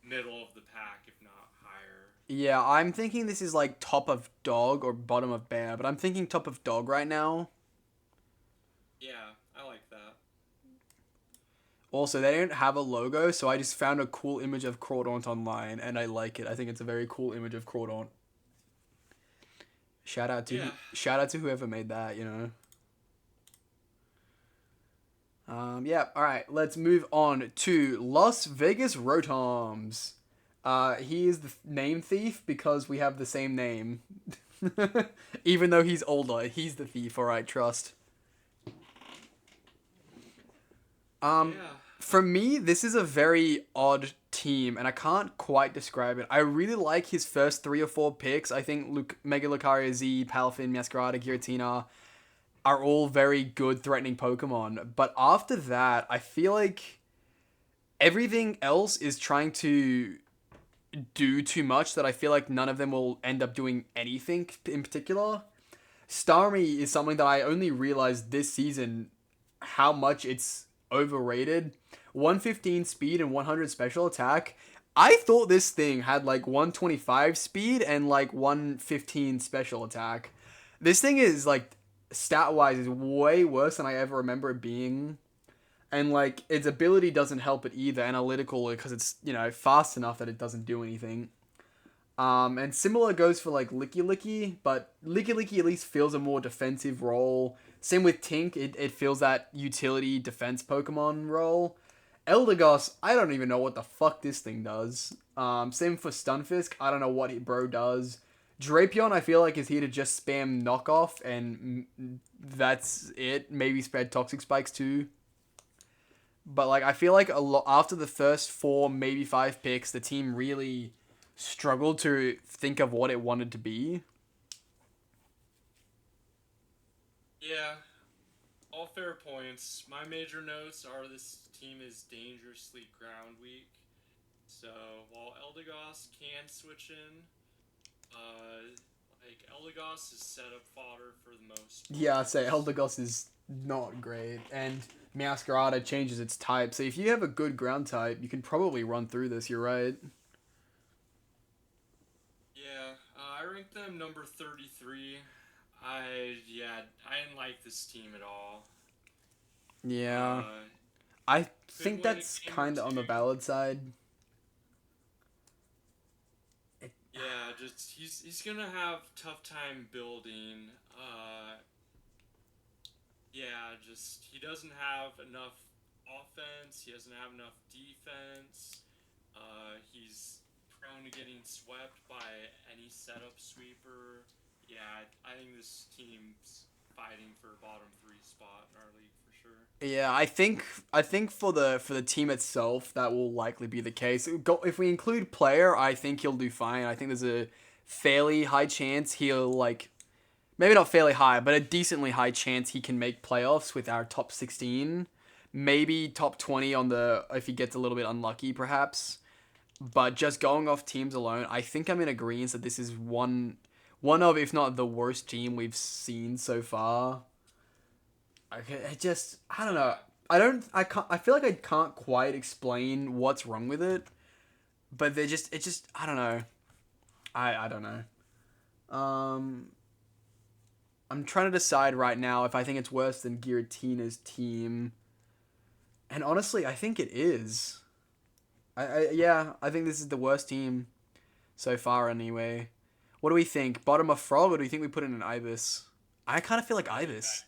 middle of the pack, if not higher. Yeah, I'm thinking this is like top of dog or bottom of bear, but I'm thinking top of dog right now. Yeah, I like that. Also, they don't have a logo, so I just found a cool image of Crawdaunt online, and I like it. I think it's a very cool image of Crawdaunt. Yeah, Shout out to whoever made that. You know. Yeah. All right. Let's move on to Las Vegas Rotoms. He is the name thief because we have the same name. Even though he's older, he's the thief. All right, trust. Um, yeah. for me, this is a very odd team, and I can't quite describe it. I really like his first 3 or 4 picks. I think Mega Lucario Z, Palafin, Masquerada, Giratina are all very good threatening Pokemon. But after that, I feel like everything else is trying to do too much that I feel like none of them will end up doing anything in particular. Starmie is something that I only realized this season how much it's overrated. 115 speed and 100 special attack. I thought this thing had like 125 speed and like 115 special attack. This thing is like stat wise is way worse than I ever remember it being. And like its ability doesn't help it either, analytical because it's, fast enough that it doesn't do anything. And similar goes for like Licky Licky, but Licky Licky at least feels a more defensive role. Same with Tink, it feels that utility defense Pokemon role. Eldegoss, I don't even know what the fuck this thing does. Same for Stunfisk, I don't know what bro does. Drapion, I feel like is here to just spam knockoff, and that's it. Maybe spread Toxic Spikes too. But like I feel like a lot after the first 4, maybe 5 picks, the team really struggled to think of what it wanted to be. Yeah, all fair points. My major notes are this team is dangerously ground weak. So while Eldegoss can switch in, uh, like Eldegoss is set up fodder for the most Yeah, I'd part. say Eldegoss is not great, and Masquerada changes its type. So if you have a good ground type, you can probably run through this. You're right. Yeah, I ranked them number 33. I didn't like this team at all. Yeah, Uh, I couldn't think win a that's game or kind of on the two. valid side. It, Yeah, just he's gonna have tough time building. Yeah, just he doesn't have enough offense. He doesn't have enough defense. He's prone to getting swept by any setup sweeper. Yeah, I think this team's fighting for bottom three spot in our league for sure. yeah, I think for the team itself, that will likely be the case. If we include player, I think he'll do fine. I think there's a fairly high chance he'll like maybe not fairly high, but a decently high chance he can make playoffs with our top 16. Maybe top 20 on the if he gets a little bit unlucky perhaps. But just going off teams alone, I think I'm in agreement that this is one of if not the worst team we've seen so far. I don't know. Yeah, I can't I feel like I can't quite explain what's wrong with it, but I don't know. I don't know. I'm trying to decide right now if I think it's worse than Giratina's team. And honestly, I think it is. Yeah, I think this is the worst team so far anyway. What do we think? Bottom of Frog, or do you think we put in an Ibis? I kind of feel like Ibis.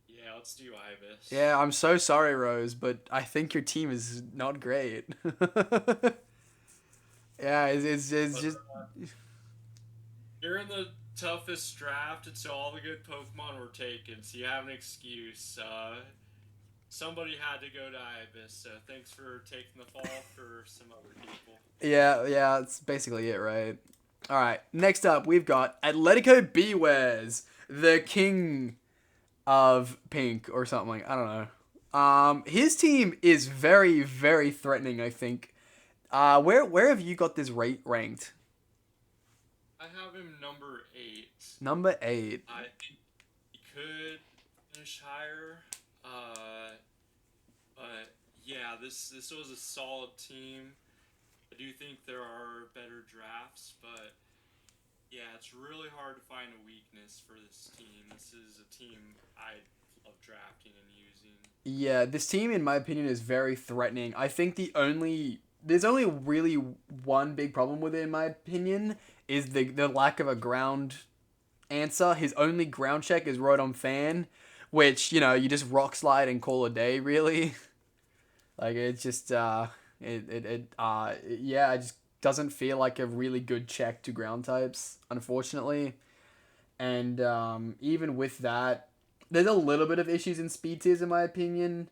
Yeah, let's do Ibis. Yeah, I'm so sorry, Rose, but I think your team is not great. Yeah, it's But just you're in the toughest draft, and so all the good Pokemon were taken, so you have an excuse. Somebody had to go to Ibis, so thanks for taking the fall for some other people. yeah, that's basically it, right? All right, next up we've got Atletico Bewears, the king of pink or something. I don't know. His team is very very threatening. I think. Where have you got this rate ranked? I have him number 8. Number 8. I think he could finish higher. But yeah, this was a solid team. I do think there are better drafts, but yeah, it's really hard to find a weakness for this team. This is a team I love drafting and using. Yeah, this team, in my opinion, is very threatening. I think there's only really one big problem with it, in my opinion, is the lack of a ground answer. His only ground check is Rotom Fan, which you just rock slide and call a day, really. Like it's just yeah, it just doesn't feel like a really good check to ground types, unfortunately. And even with that, there's a little bit of issues in speed tiers in my opinion.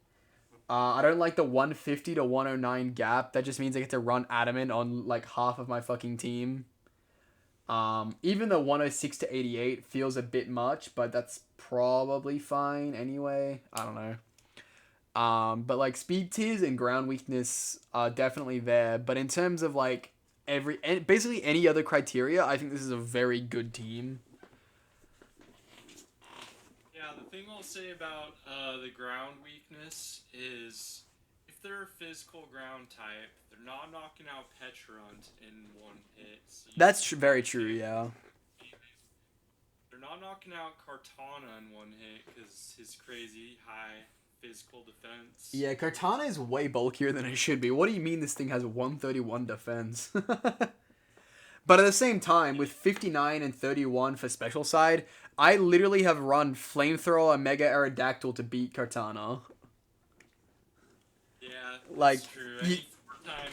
I don't like the 150 to 109 gap. That just means I get to run Adamant on like half of my fucking team. Even the 106 to 88 feels a bit much, but that's probably fine anyway. I don't know. But like speed tiers and ground weakness are definitely there. But in terms of like basically any other criteria, I think this is a very good team. Yeah, the thing I'll say about the ground weakness is if they're a physical ground type, they're not knocking out Petrunt in one hit. So That's very true, yeah. They're not knocking out Kartana in one hit because his crazy high physical defense. Yeah, Kartana is way bulkier than it should be. What do you mean this thing has 131 defense? But at the same time, with 59 and 31 for special side, I literally have run Flamethrower and Mega Aerodactyl to beat Kartana. Yeah, that's like, true. Any 4-time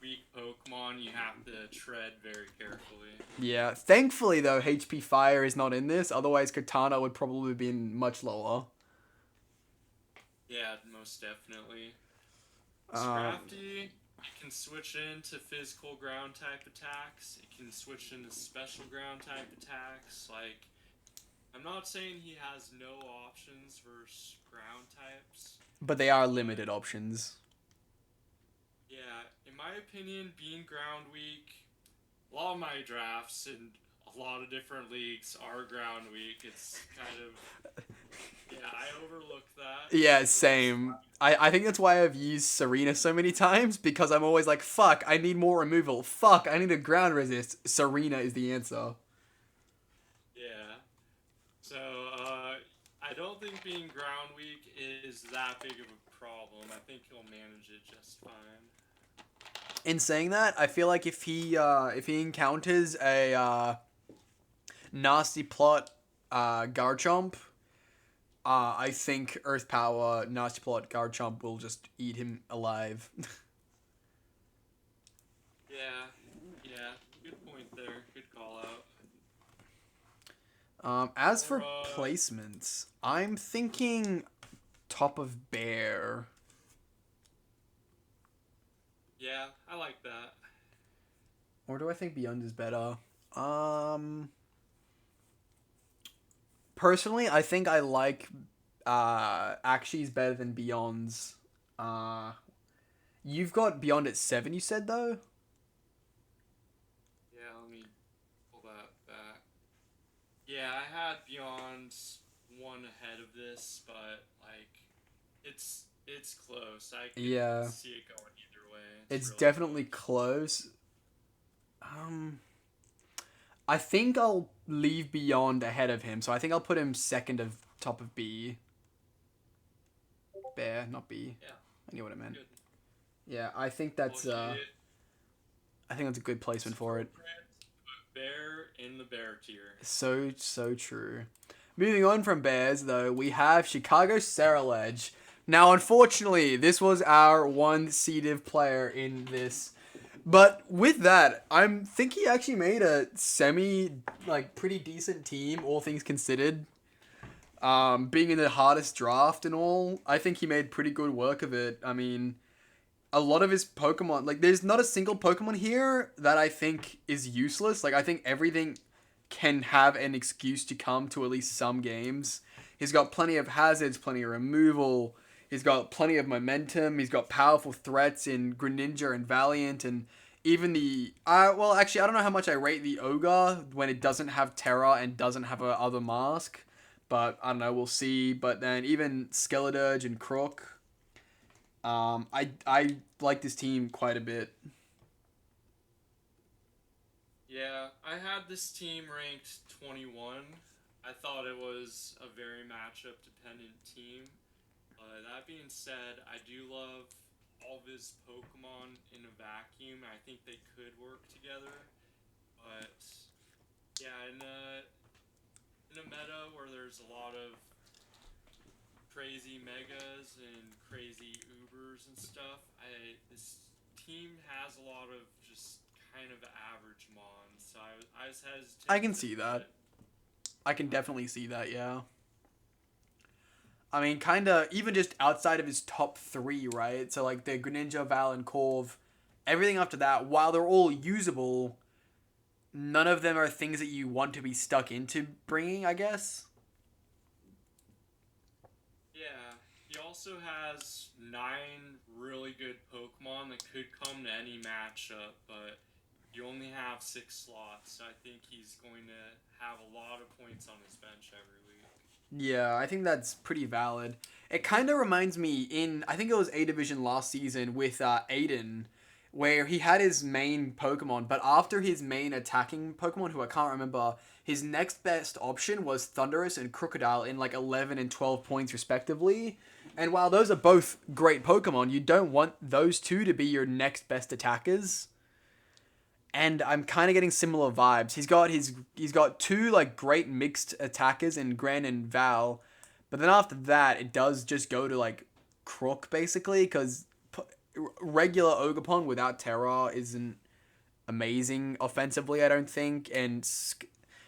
weak Pokemon, you have to tread very carefully. Yeah, thankfully though, HP Fire is not in this. Otherwise, Kartana would probably have been much lower. Yeah, most definitely. Scrafty, it can switch into physical ground type attacks. It can switch into special ground type attacks. Like, I'm not saying he has no options versus ground types. But they are limited options. Yeah, in my opinion, being ground weak, a lot of my drafts in a lot of different leagues are ground weak. It's kind of... Yeah, I overlooked that. Yeah, same. I think that's why I've used Serena so many times, because I'm always like, fuck, I need more removal. Fuck, I need a ground resist. Serena is the answer. Yeah. So, I don't think being ground weak is that big of a problem. I think he'll manage it just fine. In saying that, I feel like if he encounters a nasty plot Garchomp, I think Earth Power Nasty Plot Garchomp will just eat him alive. Yeah, good point there. Good call out. As for placements, I'm thinking top of Bear. Yeah, I like that. Or do I think Beyond is better? Personally, I think I like Akshi's better than Beyond's. You've got Beyond at 7, you said, though? Yeah, let me pull that back. Yeah, I had Beyond one ahead of this, but, like, it's close. I can see it going either way. It's really definitely close. I think I'll leave Beyond ahead of him, so I think I'll put him second of top of B. Bear, not B. Yeah. I knew what I meant. Good. Yeah, I think that's Legit, a good it's placement for it. appropriate to put bear in the bear tier. So true. Moving on from bears, though, we have Chicago Ceruledge. Now, unfortunately, this was our one seeded player in this. But with that, I'm think he actually made a pretty decent team, all things considered. Being in the hardest draft and all, I think he made pretty good work of it. I mean, a lot of his Pokemon, like, there's not a single Pokemon here that I think is useless. Like, I think everything can have an excuse to come to at least some games. He's got plenty of hazards, plenty of removal. He's got plenty of momentum. He's got powerful threats in Greninja and Valiant, and even the well, actually, I don't know how much I rate the Ogre when it doesn't have Terra and doesn't have a other mask, but I don't know. We'll see. But then even Skeledirge and Crook, I like this team quite a bit. Yeah, I had this team ranked 21. I thought it was a very matchup dependent team. That being said, I do love all of his Pokemon in a vacuum. I think they could work together. But yeah, in a meta where there's a lot of crazy megas and crazy Ubers and stuff, this team has a lot of just kind of average mons. So I was I hesitant can to see that. put. I can definitely see that. Yeah. I mean, kind of even just outside of his top three, right? So like the Greninja, Val, and Corv, everything after that, while they're all usable, none of them are things that you want to be stuck into bringing, I guess. Yeah, he also has 9 really good Pokemon that could come to any matchup, but you only have 6 slots. So I think he's going to have a lot of points on his bench every week. Yeah, I think that's pretty valid. It kind of reminds me in I think it was A Division last season with Aiden, where he had his main Pokemon, but after his main attacking Pokemon, who I can't remember, his next best option was Thundurus and Crocodile in like 11 and 12 points respectively. And while those are both great Pokemon, you don't want those two to be your next best attackers. And I'm kind of getting similar vibes. He's got two like great mixed attackers in Gren and Val, but then after that it does just go to like Crook basically because regular Ogerpon without Terra isn't amazing offensively. I don't think, and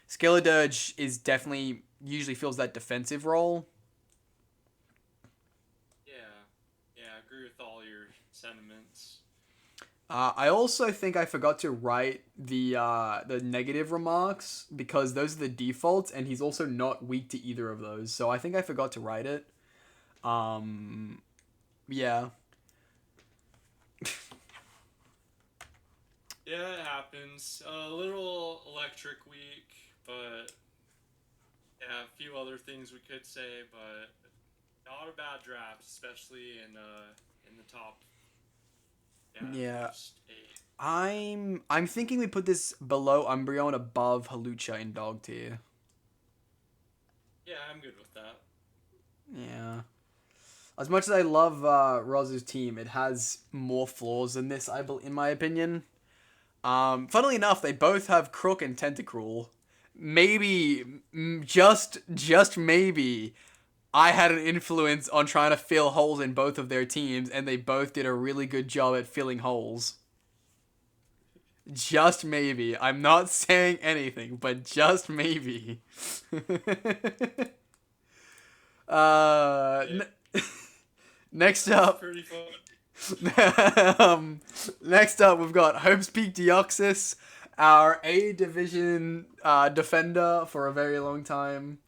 Skeledirge is definitely usually fills that defensive role. Yeah, yeah, I agree with all your sentiments. I also think I forgot to write the negative remarks because those are the defaults, and he's also not weak to either of those. So I think I forgot to write it. Um, yeah, Yeah, it happens. A little electric week, but yeah, a few other things we could say, but not a bad draft, especially in the top, yeah, yeah. first 8. I'm thinking we put this below Umbreon, above Halucha in dog tier. Yeah, I'm good with that. Yeah. As much as I love Roz's team, it has more flaws than this. In my opinion. Funnily enough, they both have Crook and Tentacruel. Maybe, just maybe, I had an influence on trying to fill holes in both of their teams, and they both did a really good job at filling holes. Just maybe. I'm not saying anything, but just maybe. uh, Yeah, next that's up, pretty fun. next up, we've got Hope's Peak Deoxys, our A Division defender for a very long time.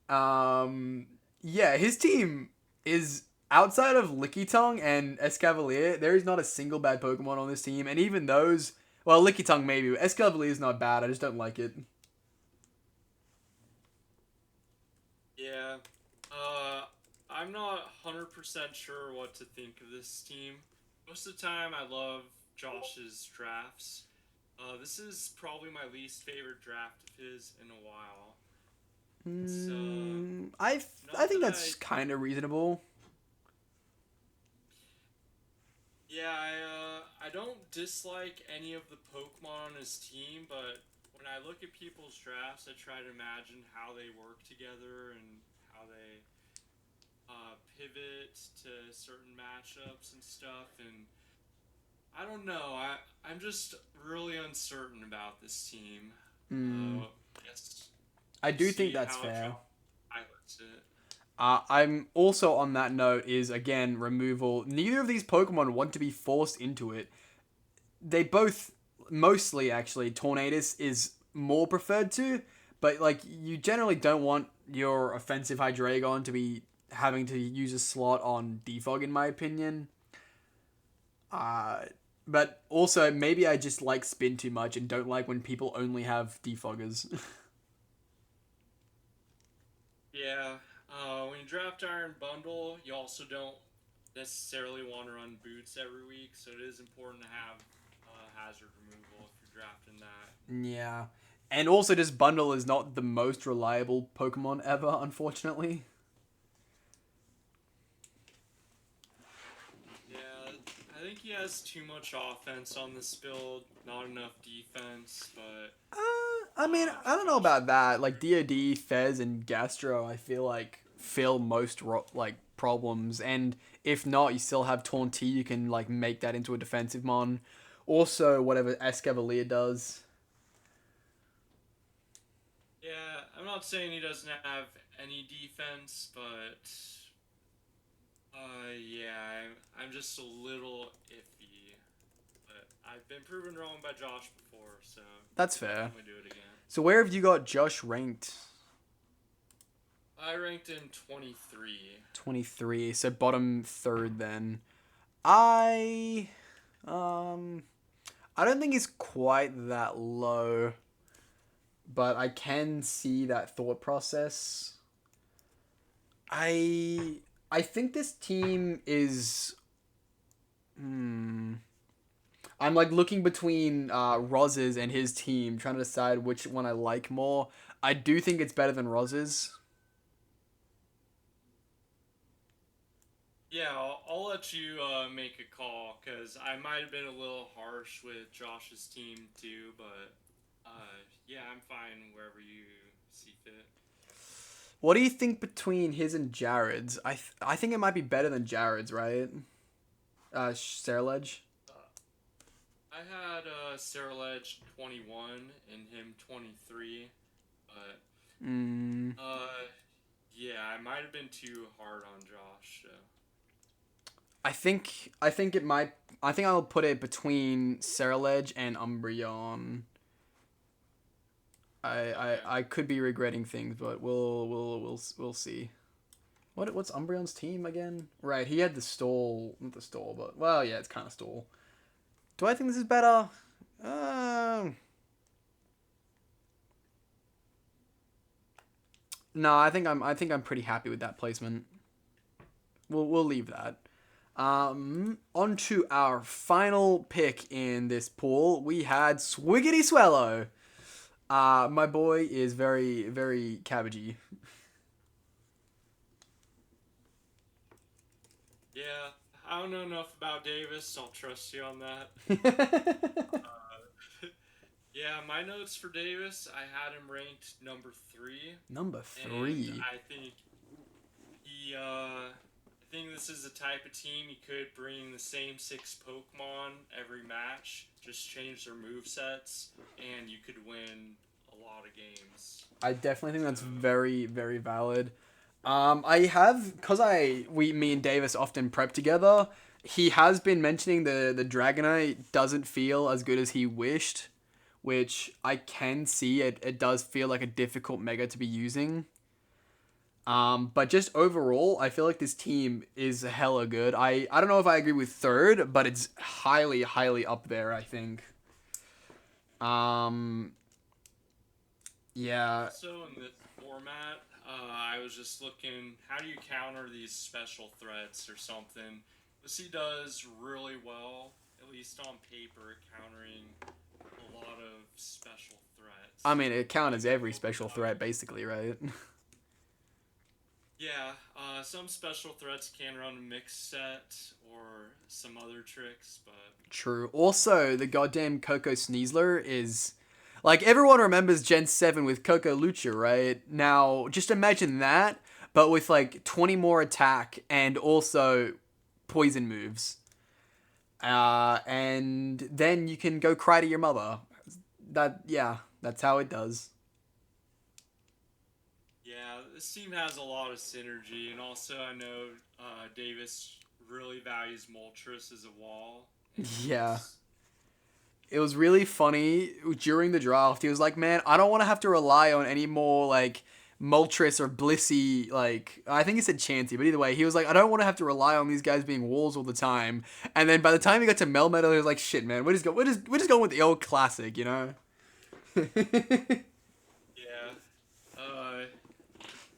Um, yeah, his team is outside of Lickitung and Escavalier. There is not a single bad Pokemon on this team, and even those, well, Lickitung maybe. Escavalier is not bad. I just don't like it. Yeah, I'm not 100% sure what to think of this team. Most of the time, I love Josh's drafts. This is probably my least favorite draft of his in a while. It's I not think that that's kind of reasonable. Yeah, I don't dislike any of the Pokemon on his team, but when I look at people's drafts, I try to imagine how they work together and how they pivot to certain matchups and stuff. And I don't know. I'm just really uncertain about this team. Mm, Guess I we'll do think see that's how fair. John pilots it. I'm also on that note is again removal. Neither of these Pokemon want to be forced into it. They both mostly actually Tornadus is more preferred to, but like you generally don't want your offensive Hydreigon to be having to use a slot on Defog in my opinion. Uh but also maybe I just like spin too much and don't like when people only have defoggers. Yeah. When you draft Iron Bundle, you also don't necessarily want to run boots every week, so it is important to have hazard removal if you're drafting that. Yeah. And also just Bundle is not the most reliable Pokemon ever, unfortunately. Yeah, I think he has too much offense on this build, not enough defense, but I mean, I don't know Josh. about that. Like DoD, Fez, and Gastro, I feel like fill most like problems. And if not, you still have Taunty. You can like make that into a defensive mon. Also, whatever Escavalier does. Yeah, I'm not saying he doesn't have any defense, but yeah, I'm just a little iffy. But I've been proven wrong by Josh before, so That's I'll fair. definitely do it again. So where have you got Josh ranked? I ranked him 23. 23. So bottom third then. I um I don't think he's quite that low, but I can see that thought process. I I think this team is. I'm like looking between Roz's and his team, trying to decide which one I like more. I do think it's better than Roz's. Yeah, I'll let you make a call because I might have been a little harsh with Josh's team too, but yeah, I'm fine wherever you see fit. What do you think between his and Jared's? I think it might be better than Jared's, right? Ceruledge. I had Ceruledge 21 and him 23, but Mm, uh, yeah, I might have been too hard on Josh. So. I think it might. I think I'll put it between Ceruledge and Umbreon. Okay. I could be regretting things, but we'll see. What's Umbreon's team again? Right, he had the stall, not the stall, but well, yeah, it's kind of stall. Do I think this is better? Um, no, I think I'm pretty happy with that placement. We'll leave that. On to our final pick in this pool. We had Swiggity Swellow. My boy is very, very cabbagey. Yeah, I don't know enough about Davis, so I'll trust you on that. Yeah, my notes for Davis, I had him ranked number 3, Number and 3. I think I think this is the type of team you could bring the same 6 Pokemon every match, just change their move sets, and you could win a lot of games. I definitely think that's So, very, very valid. I have because me and Davis often prep together. He has been mentioning the Dragonite doesn't feel as good as he wished, which I can see. It does feel like a difficult mega to be using. But just overall, I feel like this team is hella good. I don't know if I agree with third, but it's highly, highly up there, I think. Um, yeah. also in this format, I was just looking, how do you counter these special threats or something? This he does really well, at least on paper, countering a lot of special I threats. mean, it Maybe counters a every little bit special threat, basically, right? yeah, some special threats can run a mix set or some other tricks, but True. Also, the goddamn Coco Sneasler is... Like, everyone remembers Gen 7 with Coco Lucha, right? Now, just imagine that, but with, like, 20 more attack and also poison moves. And then you can go cry to your mother. That's how it does. yeah, this team has a lot of synergy, and also I know Davis really values Moltres as a wall. Yeah. It was really funny during the draft. He was like, man, I don't want to have to rely on any more, like, Moltres or Blissey, like, I think he said Chansey, but either way, he was like, I don't want to have to rely on these guys being walls all the time. And then by the time he got to Melmetal, he was like, shit, man, we're just going with the old classic, you know? Yeah.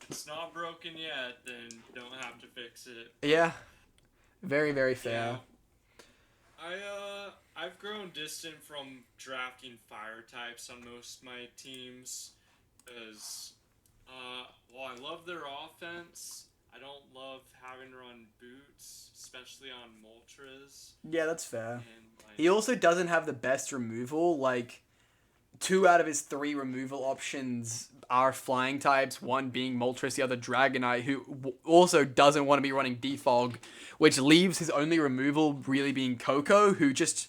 It's not broken yet, then don't have to fix it. Yeah. Very, very fair. Yeah. I've grown distant from drafting fire types on most of my teams because while I love their offense, I don't love having to run boots, especially on Moltres. Yeah, that's fair. And like, He also doesn't have the best removal, like... 2 out of his 3 removal options are flying types, one being Moltres, the other Dragonite, who also doesn't want to be running Defog, which leaves his only removal really being Coco, who just...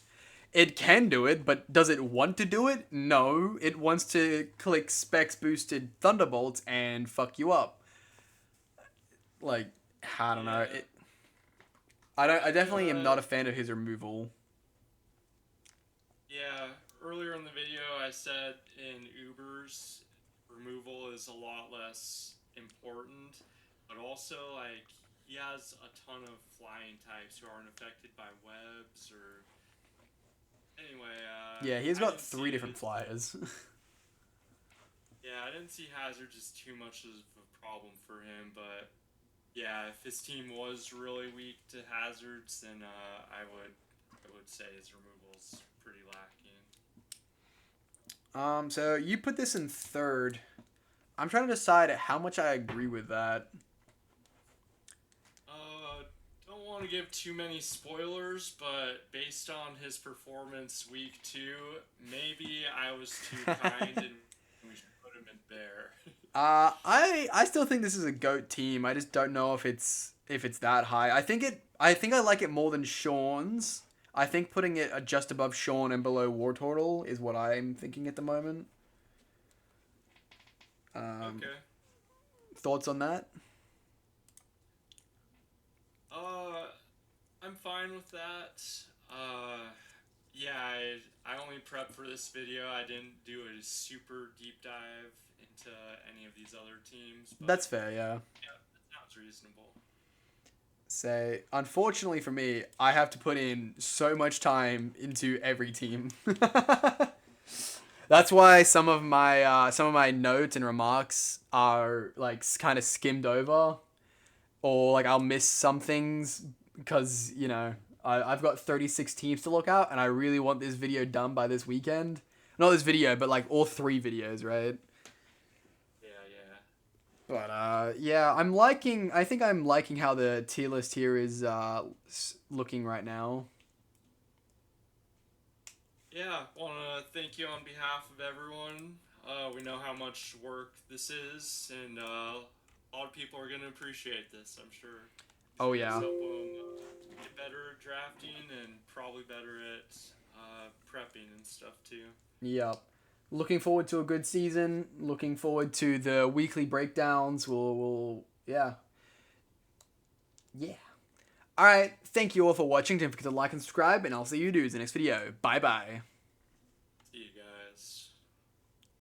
It can do it, but does it want to do it? No. It wants to click Specs Boosted Thunderbolts and fuck you up. Like, I don't know. I definitely am not a fan of his removal. Yeah. Earlier in the video, I said in Ubers, removal is a lot less important, but also, like, he has a ton of flying types who aren't affected by webs or... Anyway, Yeah, he's got 3 different flyers. Yeah, I didn't see Hazard as too much of a problem for him, but yeah, if his team was really weak to Hazards, then I would say his removal's pretty lacking. So you put this in 3rd. I'm trying to decide how much I agree with that. Don't want to give too many spoilers, but based on his performance week 2, maybe I was too kind and we should put him in Bear. I still think this is a GOAT team. I just don't know if it's that high. I think I like it more than Sean's. I think putting it just above Sean and below Wartortle is what I'm thinking at the moment. Okay. Thoughts on that? I'm fine with that. Yeah, I only prepped for this video. I didn't do a super deep dive into any of these other teams. But That's fair, yeah. Yeah, that sounds reasonable. Say, unfortunately for me, I have to put in so much time into every team. That's why some of my notes and remarks are like kind of skimmed over, or like I'll miss some things because I've got 36 teams to look at, and I really want this video done by this weekend. Not this video, but like all 3 videos, right? But yeah, I think I'm liking how the tier list here is looking right now. Yeah, want to thank you on behalf of everyone. We know how much work this is, and a lot of people are going to appreciate this, I'm sure. Oh, yeah. Help them get better at drafting and probably better at prepping and stuff, too. Yep. Looking forward to a good season. Looking forward to the weekly breakdowns. Yeah. Alright, thank you all for watching. Don't forget to like and subscribe, and I'll see you dudes in the next video. Bye-bye.